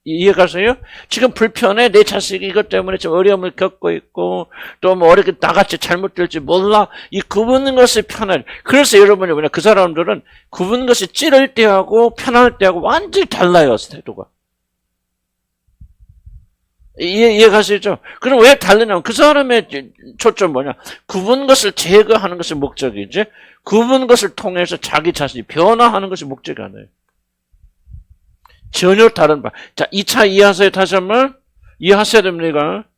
이해가세요? 지금 불편해. 내 자식이 이것 때문에 좀 어려움을 겪고 있고 또 뭐 어렵게 나같이 잘못될지 몰라. 이 굽은 것이 편안해. 그래서 여러분이 뭐냐 그 사람들은 굽은 것이 찌를 때하고 편할 때하고 완전히 달라요. 태도가. 이해가시죠? 그럼 왜 다르냐면 그 사람의 초점 뭐냐? 굽은 것을 제거하는 것이 목적이지 굽은 것을 통해서 자기 자신이 변화하는 것이 목적이 아니에요. 전혀 다른 바. 자, 2차 이해하세요? 다시 한번 이해하셔야 됩니다.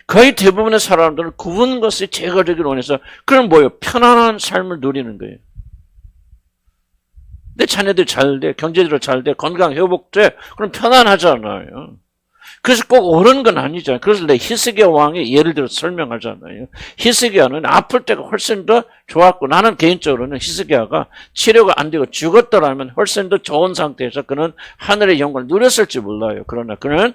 거의 대부분의 사람들은 굽은 것이 제거되기를 원해서 그럼 뭐예요? 편안한 삶을 누리는 거예요. 내 자녀들이 잘 돼, 경제적으로 잘 돼, 건강 회복돼, 그럼 편안하잖아요. 그래서 꼭 옳은 건 아니잖아요. 그래서 내 히스기야 왕이 예를 들어 설명하잖아요. 히스기야는 아플 때가 훨씬 더 좋았고 나는 개인적으로는 히스기야가 치료가 안 되고 죽었더라면 훨씬 더 좋은 상태에서 그는 하늘의 영광을 누렸을지 몰라요. 그러나 그는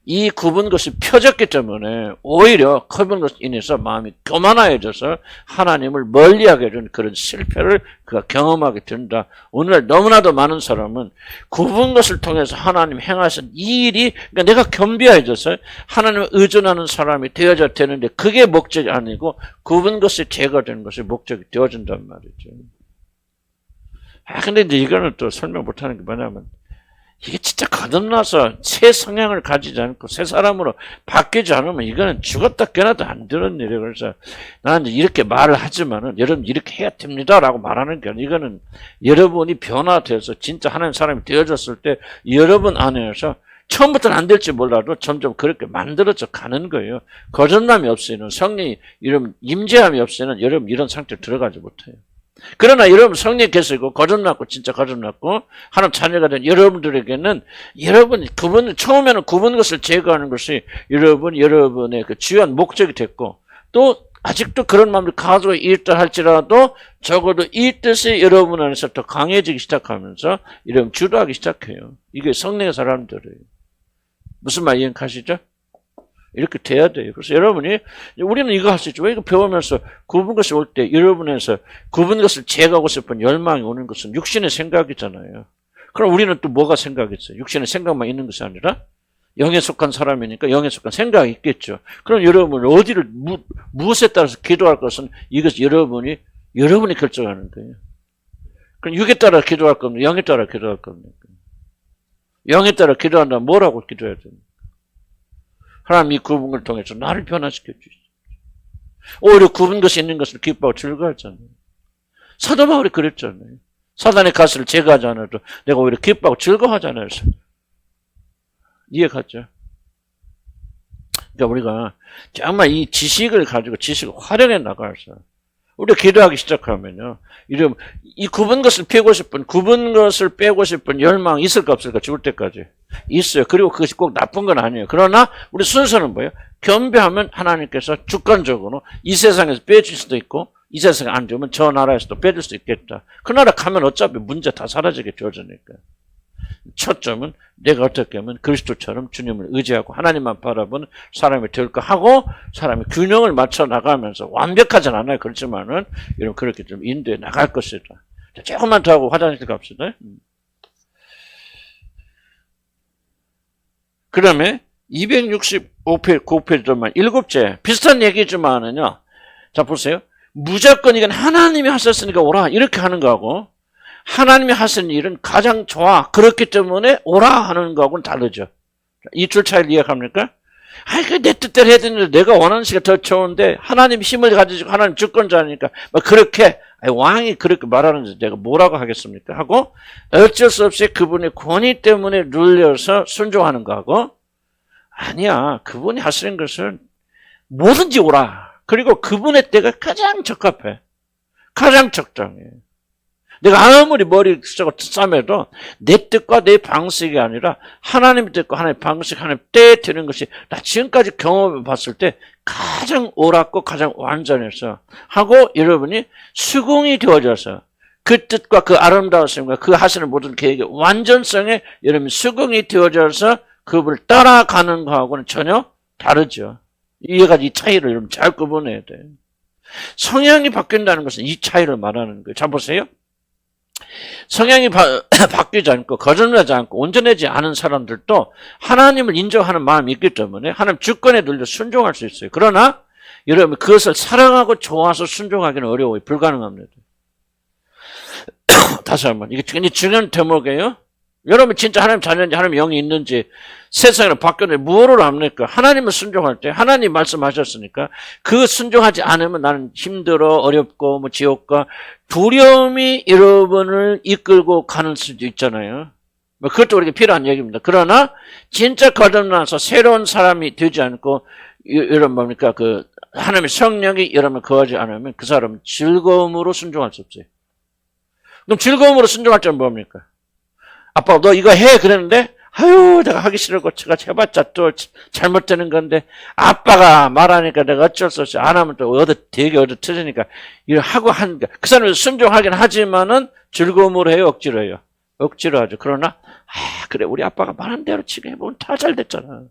이 굽은 것이 펴졌기 때문에 오히려 굽은 것으로 인해서 마음이 교만해져서 하나님을 멀리하게 되는 그런 실패를 그가 경험하게 된다. 오늘날 너무나도 많은 사람은 굽은 것을 통해서 하나님 행하신 이 일이, 그러니까 내가 겸비해져서 하나님을 의존하는 사람이 되어져 되는데 그게 목적이 아니고 굽은 것이 제거되는 것이 목적이 되어진단 말이죠. 근데 이제 이거는 또 설명 못하는 게 뭐냐면, 이게 진짜 거듭나서 새 성향을 가지지 않고 새 사람으로 바뀌지 않으면 이거는 죽었다 깨어나도 안 되는 일이에요. 그래서 나는 이렇게 말을 하지만은 여러분 이렇게 해야 됩니다라고 말하는 게 아니라 이거는 여러분이 변화돼서 진짜 하나님 사람이 되어졌을 때 여러분 안에서 처음부터는 안 될지 몰라도 점점 그렇게 만들어져 가는 거예요. 거듭남이 없이는, 성령이 이런 임재함이 없이는 여러분 이런 상태로 들어가지 못해요. 그러나 여러분 성령 계시고 거듭났고 진짜 거듭났고 하나님 자녀가 된 여러분들에게는 여러분 처음에는 굽은 것을 제거하는 것이 여러분의 그 주요한 목적이 됐고, 또 아직도 그런 마음을 가지고 있다 할지라도 적어도 이 뜻이 여러분 안에서 더 강해지기 시작하면서 여러분 주도하기 시작해요. 이게 성령의 사람들이에요. 무슨 말 이해가시죠? 이렇게 돼야 돼요. 그래서 여러분이, 우리는 이거 할 수 있죠. 왜 이거 배우면서 굽은 것이 올 때 여러분에서 굽은 것을 제거하고 싶은 열망이 오는 것은 육신의 생각이잖아요. 그럼 우리는 또 뭐가 생각이겠어요? 육신의 생각만 있는 것이 아니라 영에 속한 사람이니까 영에 속한 생각이 있겠죠. 그럼 여러분은 어디를, 무엇에 따라서 기도할 것은 이것이 여러분이 결정하는 거예요. 그럼 육에 따라 기도할 겁니까? 영에 따라 기도할 겁니까? 영에 따라 기도한다면 뭐라고 기도해야 됩니까? 하나님 이 굽은 걸 통해서 나를 변화시켜 주시죠. 오히려 굽은 것이 있는 것을 기뻐하고 즐거워하잖아요. 사도 바울이 그랬잖아요. 사단의 가시를 제거하지 않아도 내가 오히려 기뻐하고 즐거워하잖아요. 이해갔죠? 그러니까 우리가 정말 이 지식을 가지고 지식을 활용해 나가서 우리가 기도하기 시작하면요, 이 굽은 것을 빼고 싶은 열망이 있을까 없을까? 죽을 때까지 있어요. 그리고 그것이 꼭 나쁜 건 아니에요. 그러나 우리 순서는 뭐예요? 겸비하면 하나님께서 주권적으로 이 세상에서 빼줄 수도 있고 이 세상에 안 되면 저 나라에서도 빼줄 수 있겠다. 그 나라 가면 어차피 문제 다 사라지게 되어지니까. 초점은 내가 어떻게 하면 그리스도처럼 주님을 의지하고 하나님만 바라보는 사람이 될까 하고, 사람이 균형을 맞춰 나가면서 완벽하진 않아요. 그렇지만은 여러분 그렇게 좀 인도해 나갈 것이다. 자, 조금만 더 하고 화장실 갑시다. 그 다음에 265페이지 9페이지만 7째 비슷한 얘기지만은요, 자 보세요. 무조건 이건 하나님이 하셨으니까 오라 이렇게 하는 거하고, 하나님이 하신 일은 가장 좋아 그렇기 때문에 오라 하는 거하고는 다르죠. 이 줄 차이를 이해합니까? 내 뜻대로 해야 되는데 내가 원하는 시가 더 좋은데 하나님 힘을 가지고 하나님 주권자니까 뭐 그렇게 왕이 그렇게 말하는데 내가 뭐라고 하겠습니까? 하고 어쩔 수 없이 그분의 권위 때문에 눌려서 순종하는 거하고, 아니야, 그분이 하시는 것은 뭐든지 오라. 그리고 그분의 때가 가장 적합해. 가장 적당해. 내가 아무리 머리 쓰고 싸매도 내 뜻과 내 방식이 아니라 하나님의 뜻과 하나님의 방식, 하나님의 때에 되는 것이 나 지금까지 경험해 봤을 때 가장 옳았고 가장 완전해서 하고, 여러분이 수긍이 되어져서 그 뜻과 그 아름다우심과 그 하시는 모든 계획의 완전성에 여러분이 수긍이 되어져서 그분을 따라가는 거하고는 전혀 다르죠. 이 차이를 여러분 잘 구분해야 돼요. 성향이 바뀐다는 것은 이 차이를 말하는 거예요. 자 보세요. 성향이 바뀌지 않고 거듭나지 않고 온전하지 않은 사람들도 하나님을 인정하는 마음이 있기 때문에 하나님 주권에 눌려 순종할 수 있어요. 그러나 여러분 그것을 사랑하고 좋아서 순종하기는 어려워요. 불가능합니다. 다시 한번, 이게 굉장히 중요한 대목이에요. 여러분 진짜 하나님 자녀인지 하나님 영이 있는지 세상으로 바뀌었는데 뭐를 합니까? 하나님을 순종할 때 하나님 말씀하셨으니까 그 순종하지 않으면 나는 힘들어, 어렵고 뭐 지옥과 두려움이 여러분을 이끌고 가는 수도 있잖아요. 뭐 그것도 우리에게 필요한 얘기입니다. 그러나 진짜 거듭나서 새로운 사람이 되지 않고 여러분 뭡니까? 그 하나님의 성령이 여러분을 거하지 않으면 그 사람은 즐거움으로 순종할 수 없어요. 그럼 즐거움으로 순종할 줄 뭡니까? 아빠 너 이거 해 그랬는데 아유 내가 하기 싫고 제가 해봤자 또 잘못되는 건데 아빠가 말하니까 내가 어쩔 수 없이 안 하면 또 되게 터지니까 이거 하고 하니까 그 사람은 순종하긴 하지만은 즐거움으로 해요, 억지로 해요? 억지로 하죠. 그러나 그래 우리 아빠가 말한 대로 지금 해보면 다 잘 됐잖아.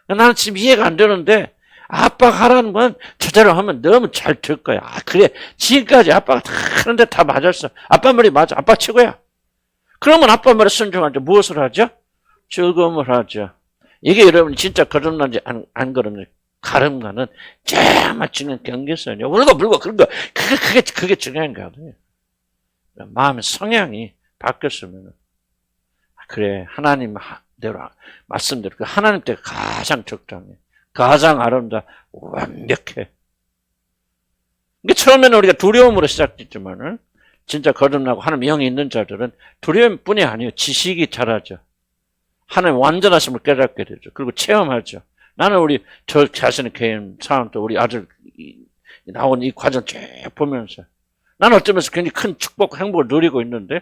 나는 지금 이해가 안 되는데 아빠가 하라는 건 저대로 하면 너무 잘 될 거야. 그래. 지금까지 아빠가 다 하는데 다 맞았어. 아빠 말이 맞아. 아빠 최고야. 그러면 아빠 말에 순종하죠. 무엇을 하죠? 즐거움을 하죠. 이게 여러분 진짜 거듭난지 안 거듭난지 가름가는 정말 중요한 경계선이요. 울고 그런 거 그게 중요한 거거든요. 마음의 성향이 바뀌었으면 그래 하나님대로 말씀대로 하나님 때가 가장 적당해. 가장 아름다 완벽해. 그러니까 처음에는 우리가 두려움으로 시작됐지만은 진짜 거듭나고 하나님 영이 있는 자들은 두려움뿐이 아니에요. 지식이 자라죠. 하나님 완전하심을 깨닫게 되죠. 그리고 체험하죠. 나는 저 자신의 개인 상황도 우리 아들 나온 이 과정 쭉 보면서 나는 어쩌면서 굉장히 큰 축복, 행복을 누리고 있는데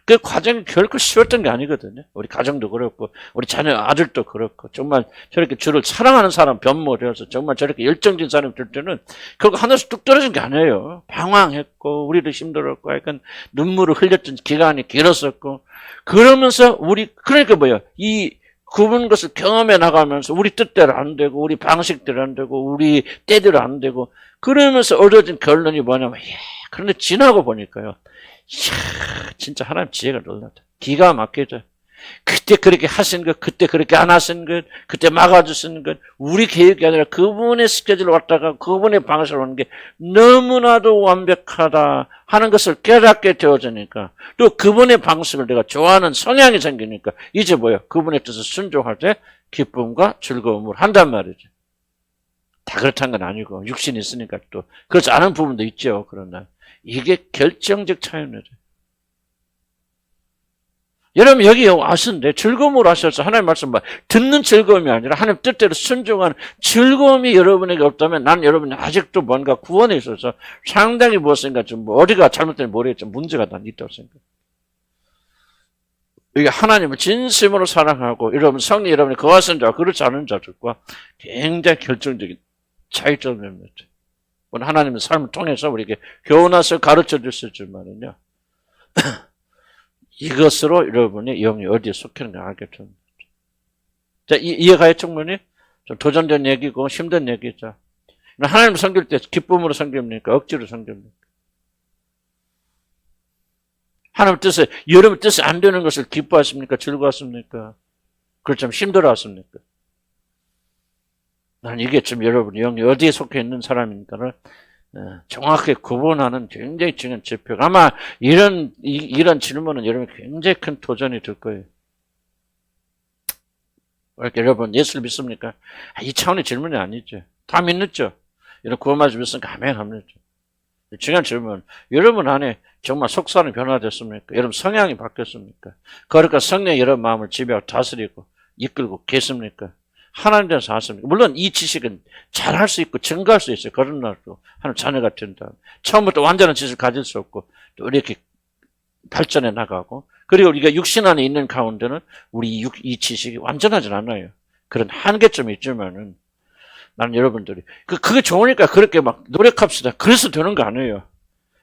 그 과정이 결코 쉬웠던 게 아니거든요. 우리 가정도 그렇고 우리 자녀 아들도 그렇고 정말 저렇게 주를 사랑하는 사람 변모되어서 정말 저렇게 열정적인 사람이 될 때는 결국 하늘에서 뚝 떨어진 게 아니에요. 방황했고 우리도 힘들었고 약간 눈물을 흘렸던 기간이 길었었고 그러면서 그러니까 뭐예요? 이 굽은 것을 경험해 나가면서 우리 뜻대로 안 되고 우리 방식대로 안 되고 우리 때대로 안 되고 그러면서 얻어진 결론이 뭐냐면 그런데 지나고 보니까요. 이야, 진짜 하나님 지혜가 놀랍다. 기가 막히죠. 그때 그렇게 하신 것, 그때 그렇게 안 하신 것, 그때 막아주신 것, 우리 계획이 아니라 그분의 스케줄을 왔다가 그분의 방식으로 오는 게 너무나도 완벽하다 하는 것을 깨닫게 되어지니까 또 그분의 방식을 내가 좋아하는 성향이 생기니까 이제 뭐예요? 그분의 뜻을 순종할 때 기쁨과 즐거움을 한단 말이죠. 다 그렇다는 건 아니고 육신이 있으니까 또 그렇지 않은 부분도 있죠. 그러나 이게 결정적 차이입니다. 여러분 여기 왔는데 즐거움으로 하셔서 하나님 말씀 듣는 즐거움이 아니라 하나님 뜻대로 순종하는 즐거움이 여러분에게 없다면 난 여러분이 아직도 뭔가 구원에 있어서 상당히 무엇인가 좀 어디가 잘못된 모르겠지만 문제가 난 있다고 생각해요. 이게 하나님을 진심으로 사랑하고 여러분 성령 여러분이 거하신 자와 그렇지 않은 자들과 굉장히 결정적인 차이점입니다. 하나님의 삶을 통해서 우리에게 교훈해서 가르쳐 주셨지만은요. 이것으로 여러분의 영이 어디에 속했는가 알게 됩니다. 자, 이해가요, 충분히? 좀 도전된 얘기고 힘든 얘기죠. 하나님 섬길 때 기쁨으로 섬깁니까? 억지로 섬깁니까? 하나님 뜻에, 여러분 뜻에 안 되는 것을 기뻐하십니까? 즐거웠습니까? 그렇지만 힘들어하십니까? 난 이게 지금 여러분 영이 어디에 속해 있는 사람인가를 정확하게 구분하는 굉장히 중요한 지표가 아마 이런 질문은 여러분 굉장히 큰 도전이 될 거예요. 여러분 예수를 믿습니까? 이 차원의 질문이 아니죠. 다 믿는죠. 이런 구원받을 믿습니까? 아멘 합니다. 중요한 질문. 여러분 안에 정말 속사는 변화됐습니까? 여러분 성향이 바뀌었습니까? 그러니까 성령이 여러분 마음을 지배하고 다스리고 이끌고 계십니까? 하나님 대해서 아십니까? 물론 이 지식은 잘할 수 있고 증가할 수 있어요. 거듭나고 하나님 자녀가 된다. 처음부터 완전한 지식을 가질 수 없고 또 이렇게 발전해 나가고 그리고 우리가 육신 안에 있는 가운데는 우리 이 지식이 완전하진 않아요. 그런 한계점이 있지만은 나는 여러분들이 그게 좋으니까 그렇게 막 노력합시다. 그래서 되는 거 아니에요.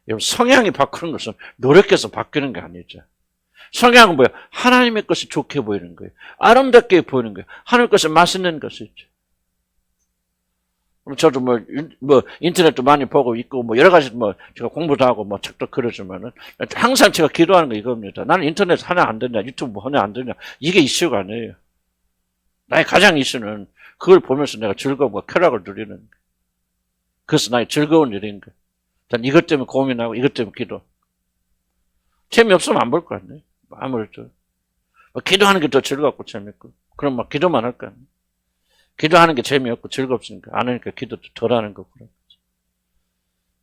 여러분 성향이 바꾸는 것은 노력해서 바뀌는 게 아니죠. 성향은 뭐예요? 하나님의 것이 좋게 보이는 거예요. 아름답게 보이는 거예요. 하나님의 것이 맛있는 것이죠. 저도 인터넷도 많이 보고 있고, 여러 가지 제가 공부도 하고, 책도 그러지만은, 항상 제가 기도하는 거 이겁니다. 나는 인터넷 하나 안 되냐, 유튜브 하나 안 되냐, 이게 이슈가 아니에요. 나의 가장 이슈는 그걸 보면서 내가 즐거움과 쾌락을 누리는 거예요. 그래서 나의 즐거운 일인 거예요. 난 이것 때문에 고민하고, 이것 때문에 기도. 재미없으면 안 볼 거 아니에요. 아무래도. 기도하는 게 더 즐겁고 재밌고. 그럼 기도만 할 거 아니에요. 기도하는 게 재미없고 즐겁으니까 안 하니까 기도도 덜 하는 거고.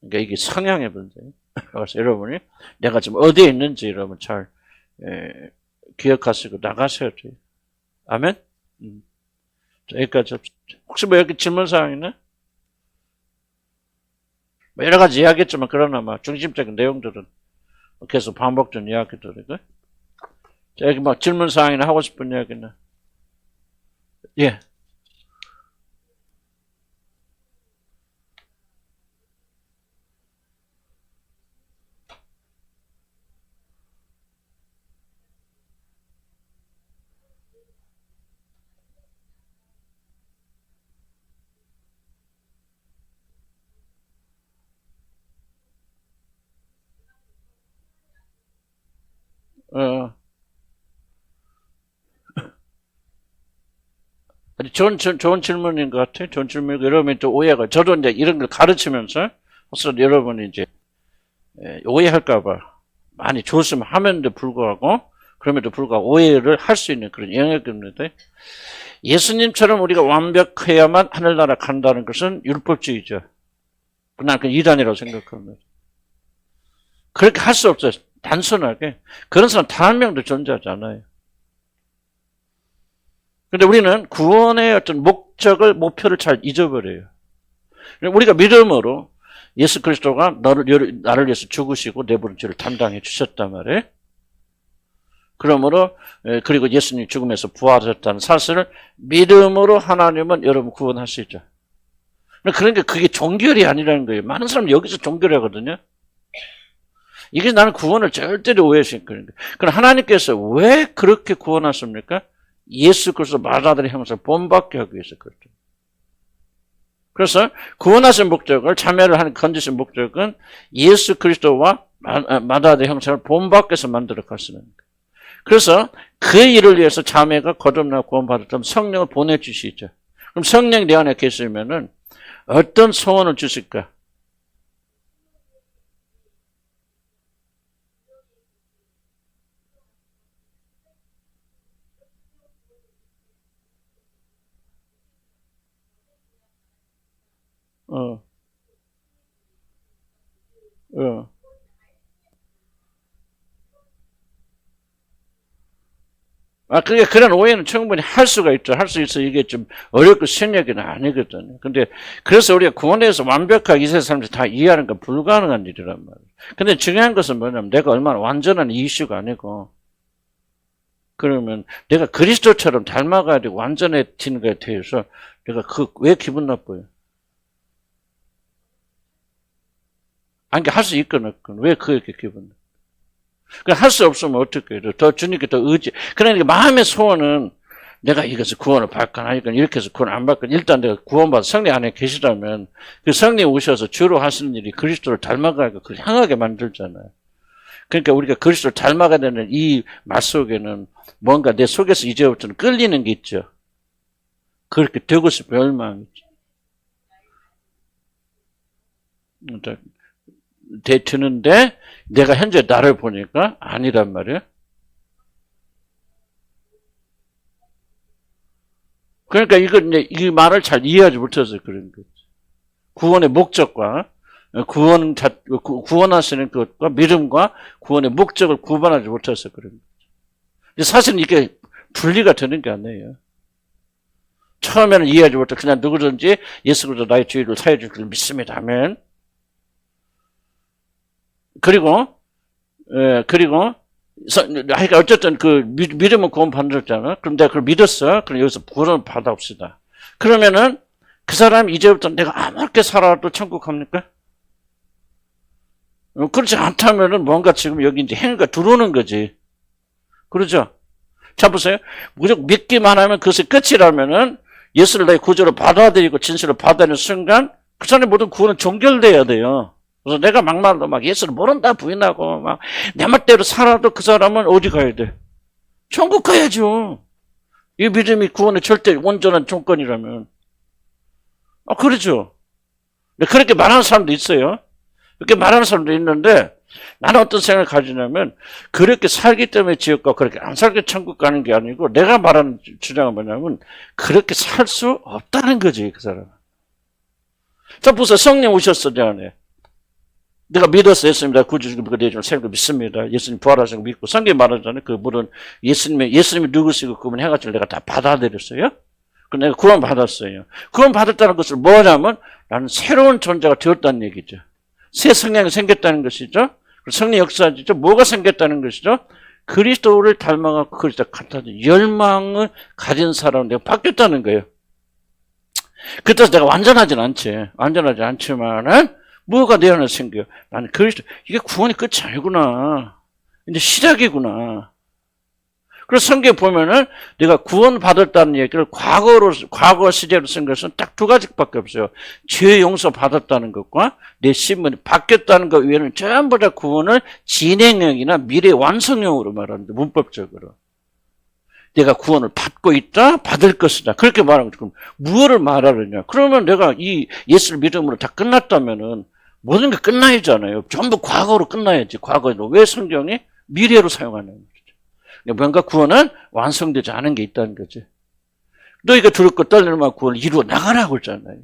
그러니까 이게 성향의 문제예요. 그래서 여러분이 내가 지금 어디에 있는지 여러분 잘 기억하시고 나가셔야 돼요. 아멘? 자, 여기까지 합시다. 혹시 여기 질문사항 있나? 여러 가지 이야기했지만 그러나 중심적인 내용들은 계속 반복된 이야기들이고. 자, 여기 질문사항이나 하고 싶은 이야기나. 예. 어. 좋은 질문인 것 같아요. 좋은 질문이고, 여러분이 또 오해가, 저도 이제 이런 걸 가르치면서, 혹시 여러분이 이제, 오해할까봐 많이 조심을 하면도 불구하고, 그럼에도 불구하고 오해를 할 수 있는 그런 영역입니다. 예수님처럼 우리가 완벽해야만 하늘나라 간다는 것은 율법주의죠. 난 그 이단이라고 생각합니다. 그렇게 할 수 없어요. 단순하게. 그런 사람 단 한 명도 존재하지 않아요. 근데 우리는 구원의 어떤 목표를 잘 잊어버려요. 우리가 믿음으로 예수 그리스도가 나를 위해서 죽으시고 내 모든 죄를 담당해 주셨단 말이에요. 그러므로 그리고 예수님 죽음에서 부활하셨다는 사실을 믿음으로 하나님은 여러분 구원하시죠. 그러니까 그게 종결이 아니라는 거예요. 많은 사람이 여기서 종결하거든요. 이게 나는 구원을 절대로 오해시키는 거예요. 그럼 하나님께서 왜 그렇게 구원하십니까? 예수 그리스도 마다들의 형상을 본받게 하기 위해서 그렇죠. 그래서 구원하신 목적을 자매를 하는 건지신 목적은 예수 그리스도와 마다들의 형상을 본받게 해서 만들어 갔으는 거예요. 그래서 그 일을 위해서 자매가 거듭나고 구원받았다면 성령을 보내주시죠. 그럼 성령이 내 안에 계시면은 어떤 소원을 주실까? 어. 그게 그런 오해는 충분히 할 수가 있죠. 할 수 있어. 이게 좀 어렵고 쉬운 얘기는 아니거든요. 근데 그래서 우리가 구원에서 완벽하게 이 세상을 다 이해하는 건 불가능한 일이란 말이에요. 근데 중요한 것은 뭐냐면 내가 얼마나 완전한 이슈가 아니고 그러면 내가 그리스도처럼 닮아가야 되고 완전해지는 것에 대해서 내가 왜 기분 나빠요? 아니, 할 수 있건 없건 왜 그렇게 기분 나빠요? 할 수 없으면 어떻게 해요? 더 주님께 더 그러니까 마음의 소원은 내가 이것을 구원을 받거나 아니건 이렇게 해서 구원 안 받거나 일단 내가 구원받아 성령 안에 계시다면 그 성령 오셔서 주로 하시는 일이 그리스도를 닮아가고 그걸 향하게 만들잖아요. 그러니까 우리가 그리스도를 닮아가야 되는 이 말 속에는 뭔가 내 속에서 이제부터는 끌리는 게 있죠. 그렇게 되고 싶은 열망이 있죠. 되는데 내가 현재 나를 보니까 아니란 말이에요. 그러니까 이 말을 잘 이해하지 못해서 그런 거죠. 구원의 목적과 구원하시는 것과 믿음과 구원의 목적을 구분하지 못해서 그런 거죠. 사실은 이게 분리가 되는 게 아니에요. 처음에는 이해하지 못해 그냥 누구든지 예수 그리스도 나의 죄를 사해 줄 줄 믿습니다 하면 그리고 어쨌든 그 믿음은 구원 받았잖아. 그럼 내가 그걸 믿었어. 그럼 여기서 구원을 받아옵시다. 그러면은 그 사람이 이제부터 내가 아무렇게 살아도 천국 갑니까? 그렇지 않다면은 뭔가 지금 여기 이제 행위가 들어오는 거지. 그러죠? 자, 보세요. 무조건 믿기만 하면 그것이 끝이라면은 예수를 나의 구주로 받아들이고 진실을 받아들이는 순간 그 사람의 모든 구원은 종결돼야 돼요. 그래서 내가 막말로 막 예수를 모른다 부인하고 막 내 말대로 살아도 그 사람은 어디 가야 돼? 천국 가야죠. 이 믿음이 구원의 절대 온전한 조건이라면. 그렇죠. 그렇게 말하는 사람도 있어요. 그렇게 말하는 사람도 있는데 나는 어떤 생각을 가지냐면 그렇게 살기 때문에 지옥 가고 그렇게 안 살기 천국 가는 게 아니고 내가 말하는 주장은 뭐냐면 그렇게 살 수 없다는 거지 그 사람은. 자 보세요. 성령 오셨어 내 안에. 내가 믿었어. 예수님 나 구주시고 내줄 생각 믿습니다. 예수님 부활하신 거 믿고 성경에 말하잖아요. 그 물은 예수님이 누구시고 그분 해가지고 내가 다 받아들였어요. 그 내가 구원 받았어요. 구원 받았다는 것을 뭐냐면 나는 새로운 존재가 되었다는 얘기죠. 새 성령이 생겼다는 것이죠. 성령 역사지죠. 뭐가 생겼다는 것이죠. 그리스도를 닮아가고 그리스도 같아진 열망을 가진 사람은 내가 바뀌었다는 거예요. 그때서 내가 완전하진 않지만은 뭐가 내 안에 생겨요? 나는 그리스도, 이게 구원이 끝이 아니구나. 이제 시작이구나. 그래서 성경 보면은 내가 구원받았다는 얘기를 과거 시제로 쓴 것은 딱 두 가지밖에 없어요. 죄 용서 받았다는 것과 내 신분이 바뀌었다는 것 외에는 전부 다 구원을 진행형이나 미래 완성형으로 말하는데, 문법적으로. 내가 구원을 받고 있다, 받을 것이다. 그렇게 말하는 거죠. 그럼 무엇을 말하느냐? 그러면 내가 이 예수를 믿음으로 다 끝났다면은 모든 게 끝나야잖아요. 전부 과거로 끝나야지. 과거로. 왜 성경이 미래로 사용하는 거죠? 뭔가 구원은 완성되지 않은 게 있다는 거지. 너희가 두렵고 떨리는 마음 구원을 이루어 나가라고 했잖아요.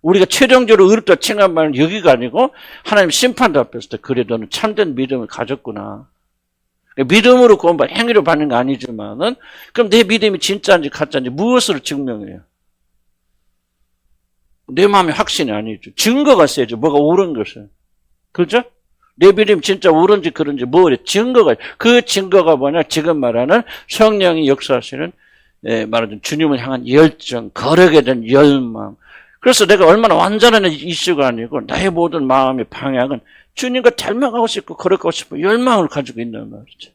우리가 최종적으로 의롭다 칭한 말은 여기가 아니고 하나님 심판대 앞에서 때 그래 너는 참된 믿음을 가졌구나. 믿음으로 구원받 행위로 받는 거 아니지만은 그럼 내 믿음이 진짜인지 가짜인지 무엇으로 증명해요? 내 마음의 확신이 아니죠. 증거가 있어야죠. 뭐가 옳은 것은. 그렇죠? 내 믿음이 진짜 옳은지 그런지 뭐래? 증거가. 그 증거가 뭐냐? 지금 말하는 성령이 역사하시는 말하자면 주님을 향한 열정, 거룩에 대한 열망. 그래서 내가 얼마나 완전한 이슈가 아니고 나의 모든 마음의 방향은 주님과 닮아가고 싶고 거룩하고 싶고 열망을 가지고 있는 말이죠.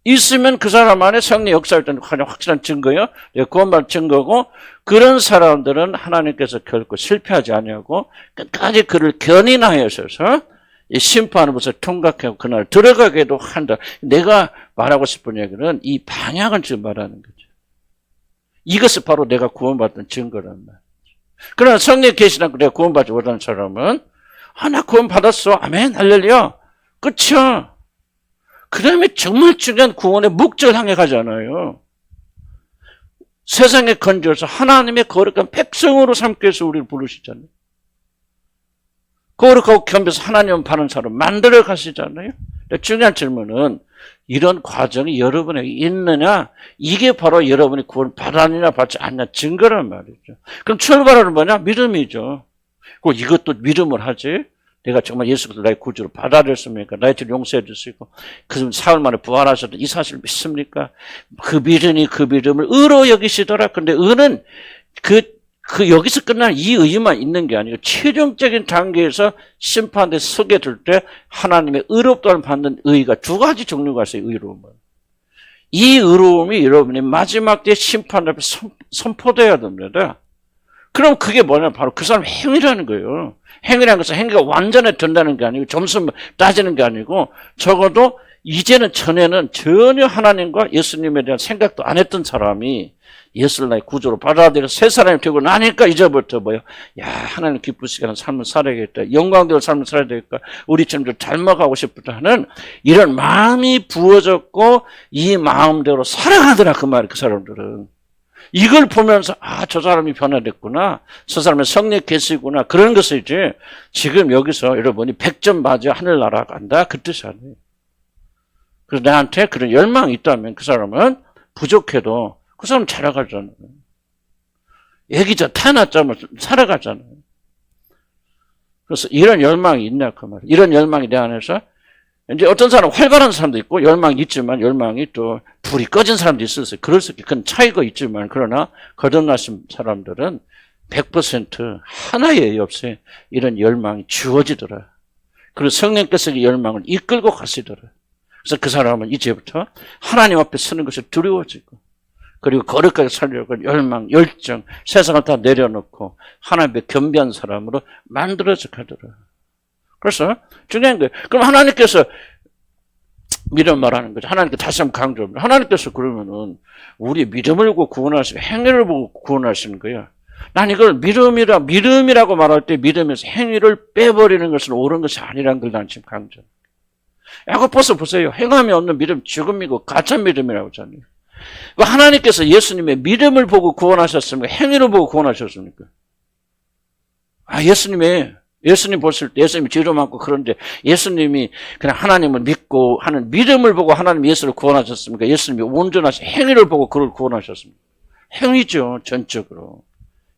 있으면 그 사람 안에 성령 역사할 때는 가장 확실한 증거요. 구원받은 증거고 그런 사람들은 하나님께서 결코 실패하지 아니하고 끝까지 그를 견인하여서 심판을 벌써 통각하고 그날 들어가게도 한다. 내가 말하고 싶은 얘기는 이 방향을 지금 말하는 거죠. 이것이 바로 내가 구원받은 증거란 말이죠. 그러나 성령 계시지 않고 내가 구원받지 못하는 사람은 나 구원받았어. 아멘 할렐루야. 끝이야. 그 다음에 정말 중요한 구원의 목적을 향해 가잖아요. 세상에 건져서 하나님의 거룩한 백성으로 삼기 위해서 우리를 부르시잖아요. 거룩하고 겸비해서 하나님을 바른 사람 만들어 가시잖아요. 중요한 질문은 이런 과정이 여러분에게 있느냐? 이게 바로 여러분이 구원 받았느냐 받지 않느냐 증거란 말이죠. 그럼 출발은 뭐냐? 믿음이죠. 그리고 이것도 믿음을 하지. 내가 정말 예수께서 나의 구주로 받아들였습니까? 나의 죄를 용서해 주시고 그 사흘 만에 부활하셨던 이 사실을 믿습니까? 그 믿음이 그 믿음을 의로 여기시더라. 근데 의는 여기서 끝나는 이 의만 있는 게 아니고 최종적인 단계에서 심판대 서게 될 때 하나님의 의롭다를 받는 의가 두 가지 종류가 있어요. 의로움은. 이 의로움이 여러분이 마지막 때 심판 앞에 선포돼야 됩니다. 그럼 그게 뭐냐? 바로 그 사람 행위라는 거예요. 행위라는 것은 행위가 완전히 된다는 게 아니고 점수 따지는 게 아니고 적어도 이제는 전에는 전혀 하나님과 예수님에 대한 생각도 안 했던 사람이 예수를 나의 구조로 받아들여서 새 사람이 되고 나니까 이제부터 뭐요? 야, 하나님 기쁘시게 하는 삶을 살아야겠다. 영광되는 삶을 살아야 되겠다. 우리처럼 좀 닮아가고 싶다 하는 이런 마음이 부어졌고 이 마음대로 살아가더라 그 말이 그 사람들은. 이걸 보면서 저 사람이 변화됐구나. 저 사람의 성령 계시구나. 그런 것을 이제 지금 여기서 여러분이 100점 맞아 하늘나라 간다. 그 뜻이 아니에요. 그래서 나한테 그런 열망이 있다면 그 사람은 부족해도 그 사람 살아가잖아요. 애기자 태어났자면 살아가잖아요. 그래서 이런 열망이 있냐 그 말이에요. 이런 열망이 내 안에서 이제 어떤 사람은 활발한 사람도 있고 열망이 있지만 열망이 또 불이 꺼진 사람도 있었어요. 그럴 수 있게 그건 차이가 있지만 그러나 거듭나신 사람들은 100% 하나의 없이 이런 열망이 주어지더라. 그리고 성령께서 이 열망을 이끌고 가시더라. 그래서 그 사람은 이제부터 하나님 앞에 서는 것이 두려워지고 그리고 거룩하게 살려고 열망, 열정, 세상을 다 내려놓고 하나님의 겸비한 사람으로 만들어져 가더라. 그래서 중요한 거예요. 그럼 하나님께서 믿음 말하는 거죠. 하나님께 다시 한번 강조합니다. 하나님께서 그러면은 우리 믿음을 보고 구원하시고 행위를 보고 구원하시는 거예요. 난 이걸 믿음이라고 말할 때 믿음에서 행위를 빼버리는 것은 옳은 것이 아니라는 걸 난 지금 강조합니다. 야고보서 보세요. 행함이 없는 믿음 죽음이고 가짜 믿음이라고 하잖아요. 하나님께서 예수님의 믿음을 보고 구원하셨습니까? 행위를 보고 구원하셨습니까? 예수님 보실 때 예수님이 죄도 많고 그런데 예수님이 그냥 하나님을 믿고 하는 믿음을 보고 하나님 예수를 구원하셨습니까? 예수님이 온전하신 행위를 보고 그를 구원하셨습니까? 행위죠, 전적으로.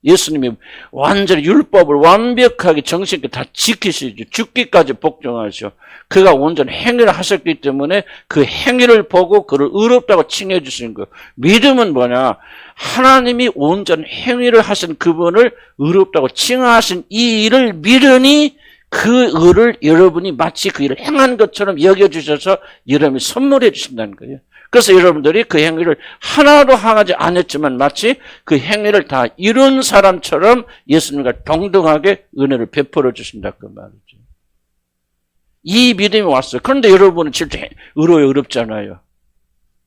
예수님이 완전히 율법을 완벽하게 정신있게 다 지키시죠. 죽기까지 복종하시오. 그가 온전히 행위를 하셨기 때문에 그 행위를 보고 그를 의롭다고 칭해 주시는 거예요. 믿음은 뭐냐? 하나님이 온전히 행위를 하신 그분을 의롭다고 칭하신 이 일을 믿으니 그 의를 여러분이 마치 그 일을 행한 것처럼 여겨주셔서 여러분이 선물해 주신다는 거예요. 그래서 여러분들이 그 행위를 하나도 하지 않았지만 마치 그 행위를 다 이룬 사람처럼 예수님과 동등하게 은혜를 베풀어 주신다 그 말이죠. 이 믿음이 왔어요. 그런데 여러분은 진짜 의로에 어렵잖아요.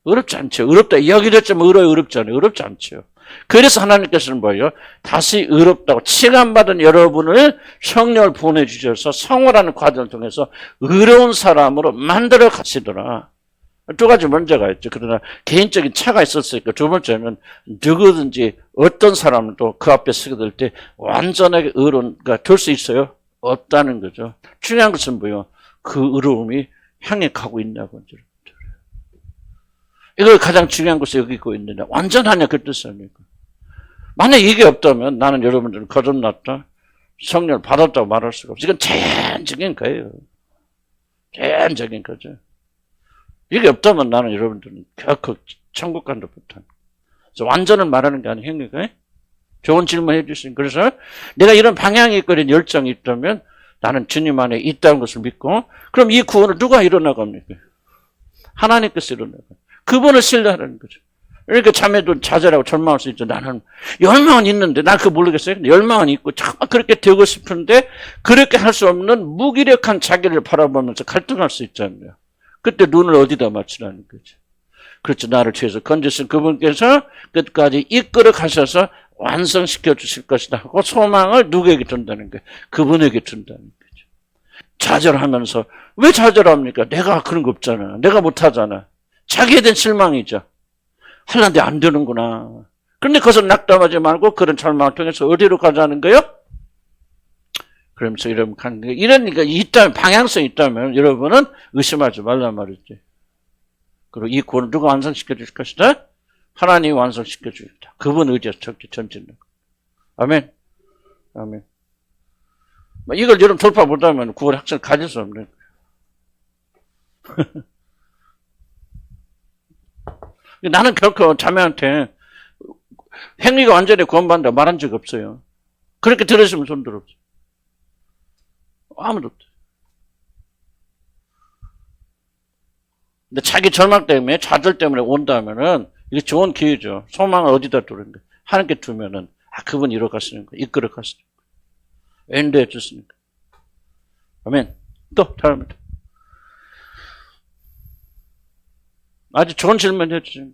어렵지 않죠. 어렵다 이야기했지만 의로에 어렵잖아요. 어렵지 않죠. 그래서 하나님께서는 뭐예요? 다시 의롭다고 칭함받은 여러분을 성령을 보내주셔서 성화라는 과정을 통해서 의로운 사람으로 만들어 가시더라. 두 가지 문제가 있죠. 그러나 개인적인 차가 있었으니까 두 번째는 누구든지 어떤 사람도 그 앞에 서게 될 때 완전하게 의로운가 될 수 있어요? 없다는 거죠. 중요한 것은 뭐예요? 그 의로움이 향해 가고 있냐고. 이걸 가장 중요한 것을 여기고 있느냐. 완전하냐 그 뜻 아닙니까? 만약 이게 없다면 나는 여러분들은 거듭났다. 성령을 받았다고 말할 수가 없어요. 이건 제한적인 거예요. 제한적인 거죠. 이게 없다면 나는 여러분들은 결코 천국 간도 못한. 그래서 완전을 말하는 게 아니에요. 행위가. 좋은 질문 해주신. 그래서 내가 이런 방향이 있거든 열정이 있다면 나는 주님 안에 있다는 것을 믿고 그럼 이 구원을 누가 이뤄나갑니까? 하나님께서 이뤄나갑니다. 그분을 신뢰하라는 거죠. 그러니까 자매도 좌절하고 절망할 수 있죠. 나는 열망은 있는데 난 그거 모르겠어요. 열망은 있고 참 그렇게 되고 싶은데 그렇게 할 수 없는 무기력한 자기를 바라보면서 갈등할 수 있잖아요. 그때 눈을 어디다 맞추라는 거죠. 그렇죠. 나를 죄에서 건지신 그분께서 끝까지 이끌어 가셔서 완성시켜 주실 것이다 하고 소망을 누구에게 둔다는 거예요. 그분에게 둔다는 거죠. 좌절하면서 왜 좌절합니까? 내가 그런 거 없잖아. 내가 못하잖아. 자기에 대한 실망이죠. 하려는데 안 되는구나. 그런데 그것을 낙담하지 말고 그런 절망을 통해서 어디로 가자는 거예요? 그러면서 여러분 가는 거예요. 이러니까 있다면 방향성이 있다면 여러분은 의심하지 말란 말이지. 그리고 이 구원을 누가 완성시켜 주실 것이다? 하나님이 완성시켜 주겠다. 그분 의지해서 적지 전진다. 아멘. 아멘. 이걸 여러분 돌파 못하면 구원의 확신을 가질 수 없는 거예요. 나는 결코 자매한테 행위가 완전히 구원받는다 말한 적 없어요. 그렇게 들으시면 손 들어보세요. 아무도 없어요. 근데 자기 절망 때문에 좌절 때문에 온다면은 이게 좋은 기회죠. 소망을 어디다 두는 거예요. 하나님께 두면은 그분 이뤄 가시는 거예요. 이끌어 가시는 거예요. 엔도해 주시니까. 아멘. 또 다릅니다. 아주 좋은 질문 해주신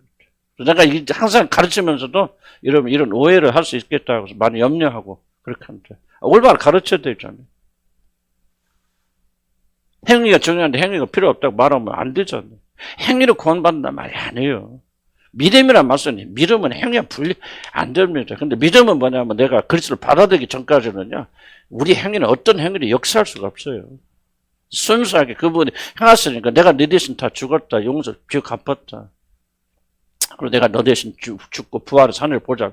거죠. 내가 항상 가르치면서도 여러분 이런 오해를 할 수 있겠다고 해서 많이 염려하고 그렇게 합니다. 올바로 가르쳐야 되잖아요. 행위가 중요한데 행위가 필요 없다고 말하면 안 되잖아요. 행위로 구원받는단 말이 아니에요. 믿음이란 말씀이 믿음은 행위가 분리 안 됩니다. 근데 믿음은 뭐냐면 내가 그리스도를 받아들이기 전까지는요. 우리 행위는 어떤 행위를 역사할 수가 없어요. 순수하게 그분이 행하시니까 내가 네 대신 다 죽었다. 용서, 죄 갚았다. 그리고 내가 너 대신 죽고 부활해서 하늘을 보자.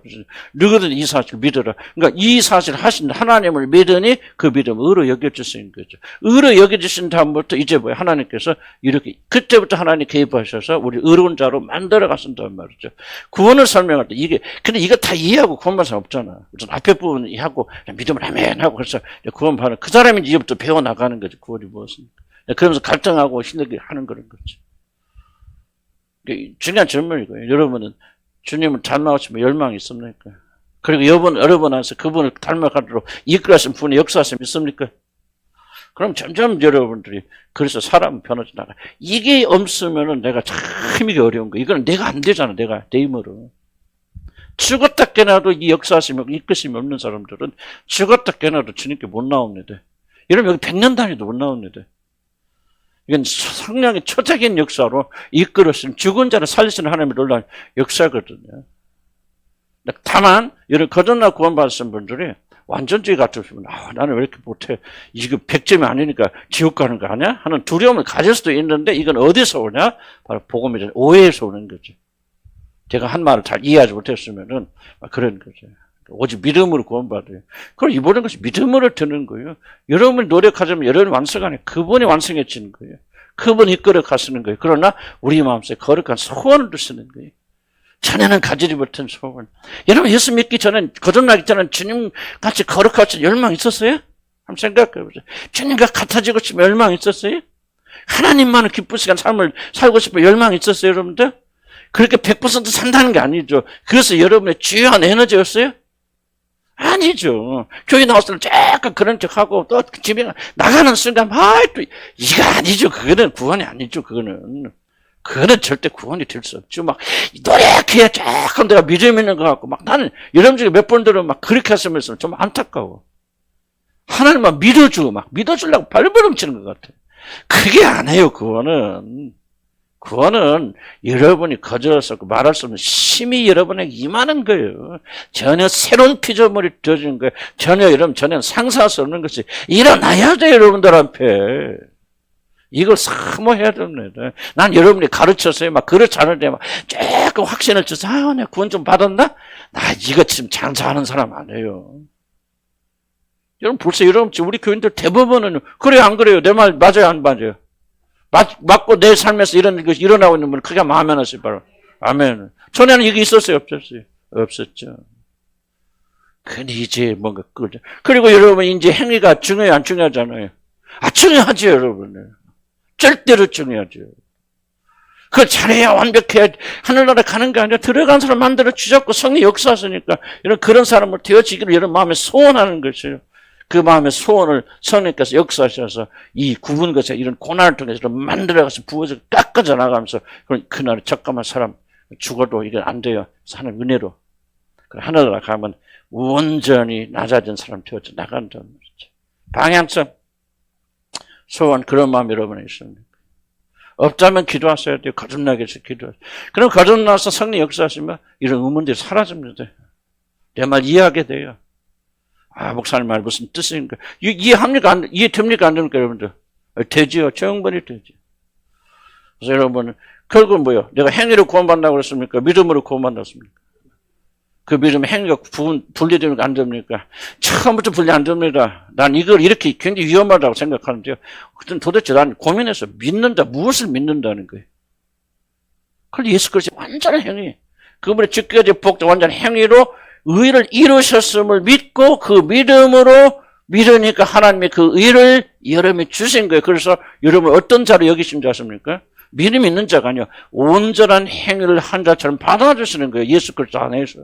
누구든 이 사실을 믿어라. 그러니까 이 사실을 하신 하나님을 믿으니 그 믿음 의로 여겨주시는 거죠. 의로 여겨주신 다음부터 이제 뭐야? 하나님께서 이렇게 그때부터 하나님 개입하셔서 우리 의로운 자로 만들어 가신단 말이죠. 구원을 설명할 때 이게 근데 이거 다 이해하고 구원받을 사람 없잖아. 우선 앞에 부분 이해하고 믿음을 아멘 하고 그래서 구원받는 그 사람이 이제부터 배워 나가는 거죠. 구원이 무엇입니까? 그러면서 갈등하고 힘들게 하는 그런 거죠. 중요한 질문이고요. 여러분은 주님을 닮아가시면 열망이 있습니까? 그리고 여러분 안에서 그분을 닮아가도록 이끌어가신 분의 역사하심이 있습니까? 그럼 점점 여러분들이 그래서 사람 변하지 나가. 이게 없으면은 내가 참 이게 어려운 거예요. 이거는 내가 안 되잖아. 내가 내 힘으로. 죽었다 깨나도 이 역사하심이 이끄심이 없는 사람들은 죽었다 깨나도 주님께 못 나옵니다. 여러분 여기 100년 단위도 못 나옵니다. 이건 성령의 초자적인 역사로 이끌어신 죽은 자를 살리시는 하나님의 놀라운 역사거든요. 다만 이런 거듭나 구원받으신 분들이 완전주의 같으시면 나는 왜 이렇게 못해? 이거 100점이 아니니까 지옥 가는 거 아니야? 하는 두려움을 가질 수도 있는데 이건 어디서 오냐? 바로 복음이죠. 오해에서 오는 거죠. 제가 한 말을 잘 이해하지 못했으면은 그런 거죠. 오직 믿음으로 구원받아요. 그럼 이 모든 것이 믿음으로 드는 거예요. 여러분이 노력하자면 여러분이 완성하니 그분이 완성해지는 거예요. 그분이 이끌어 가시는 거예요. 그러나 우리 마음속에 거룩한 소원을 두시는 거예요. 전에는 가지지 못한 소원. 여러분 예수 믿기 전에 거듭나기 전에 주님같이 거룩하신 열망 있었어요? 한번 생각해 보세요. 주님과 같아지고 싶은 열망이 있었어요? 하나님만은 기쁘시간 삶을 살고 싶은 열망이 있었어요, 여러분들? 그렇게 100% 산다는 게 아니죠. 그래서 여러분의 주요한 에너지였어요? 아니죠. 교회 나왔을 때 잠깐 그런 척하고 또 집에 나가는 순간 또 이거 아니죠. 그거는 구원이 아니죠. 그거는 절대 구원이 될 수 없죠. 막 노력해야 조금 내가 믿음 있는 것 같고 막 나는 여러분 중에 몇 번 들으면 막 그렇게 했으면서 좀 안타까워. 하나님만 믿어주려고 발버둥치는 것 같아. 그게 아니에요. 구원은 여러분이 거절할 말할 수 없는 심히 여러분에게 임하는 거예요. 전혀 새로운 피조물이 되어지는 거예요. 전혀 상상할 수 없는 것이 일어나야 돼요. 여러분들 앞에. 이걸 사모해야 됩니다. 난 여러분이 가르쳐서요. 막 그렇지 않은데 막 조금 확신을 줘서 내가 구원 좀 받았나? 나 이거 지금 장사하는 사람 아니에요. 여러분 벌써 우리 교인들 대부분은 그래요 안 그래요? 내 말 맞아요 안 맞아요? 맞고 내 삶에서 이런 것이 일어나고 있는 분은 크게 마음에 하세요 바로. 아멘. 전에는 이게 있었어요 없었어요? 없었죠. 근데 이제 뭔가 그거죠. 그리고 여러분 이제 행위가 중요해 안 중요하잖아요? 중요하죠 여러분. 절대로 중요하죠. 그걸 잘해야 완벽해야 하늘나라 가는 게 아니라 들어간 사람 만들어 주셨고 성이 역사하시니까 그런 사람을 되어지기를 여러분 마음에 소원하는 것이에요. 그 마음의 소원을 성령께서 역사하셔서 이 굽은 것에 이런 고난을 통해서 만들어가서 부어서 깎아져 나가면서 그날 적감한 사람 죽어도 이게 안 돼요. 하나님 은혜로. 하늘나라 가면 온전히 낮아진 사람 되어져 나간다는 거죠. 방향성, 소원 그런 마음이 여러분에 있습니다. 없다면 기도하셔야 돼요. 거듭나게 해서 기도하세요. 그럼 거듭나서 성령 역사하시면 이런 의문들이 사라집니다. 내 말 이해하게 돼요. 목사님 말 무슨 뜻인가? 이해합니까? 이해됩니까? 안 됩니까, 여러분들? 되지요. 충분히 되죠. 그래서 여러분, 결국은 뭐요? 내가 행위로 구원받는다고 그랬습니까? 믿음으로 구원받았습니까? 그 믿음 행위가 분리됩니까? 안 됩니까? 처음부터 분리 안 됩니다. 난 이걸 이렇게 굉장히 위험하다고 생각하는데요. 그땐 도대체 난 고민해서 믿는다. 무엇을 믿는다는 거예요? 그런데 예수 그리스도 완전한 행위. 그분의 죽기까지 복도 완전한 행위로 의를 이루셨음을 믿고 그 믿음으로 믿으니까 하나님이 그 의를 여러분이 주신 거예요. 그래서 여러분 어떤 자로 여기신 줄 아십니까? 믿음이 있는 자가 아니요. 온전한 행위를 한 자처럼 받아주시는 거예요. 예수 그리스도 안에서.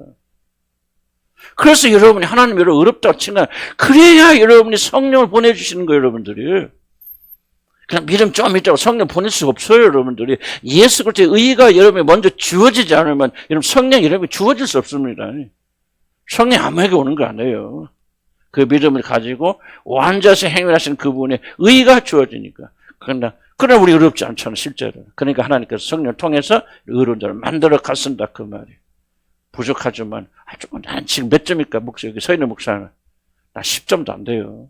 그래서 여러분이 하나님 여러분 어렵다고 치나 그래야 여러분이 성령을 보내주시는 거예요. 여러분들이. 그냥 믿음 좀 있다고 성령 보낼 수 없어요. 여러분들이. 예수 그리스도의 의가 여러분이 먼저 주어지지 않으면 여러분 성령 여러분이 주어질 수 없습니다. 성령 아무에게 오는 거 아니에요. 그 믿음을 가지고 완전히 행위하시는 그분의 의가 주어지니까. 그러나 우리 어렵지 않잖아요. 실제로. 그러니까 하나님께서 성령을 통해서 의로운 자를 만들어 갔습니다. 그 말이에요. 부족하지만 난 지금 몇 점일까? 여기 서 있는 목사는 나 10점도 안 돼요.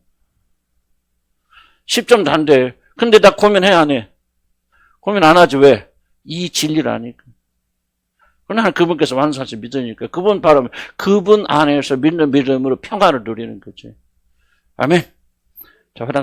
10점도 안 돼. 근데 나 고민해 안 해? 고민 안 하지. 왜? 이 진리를 아니까. 그러나 그분께서 완성하신 믿으니까 그분 안에서 믿는 믿음으로 평안을 누리는 거지. 아멘. 자,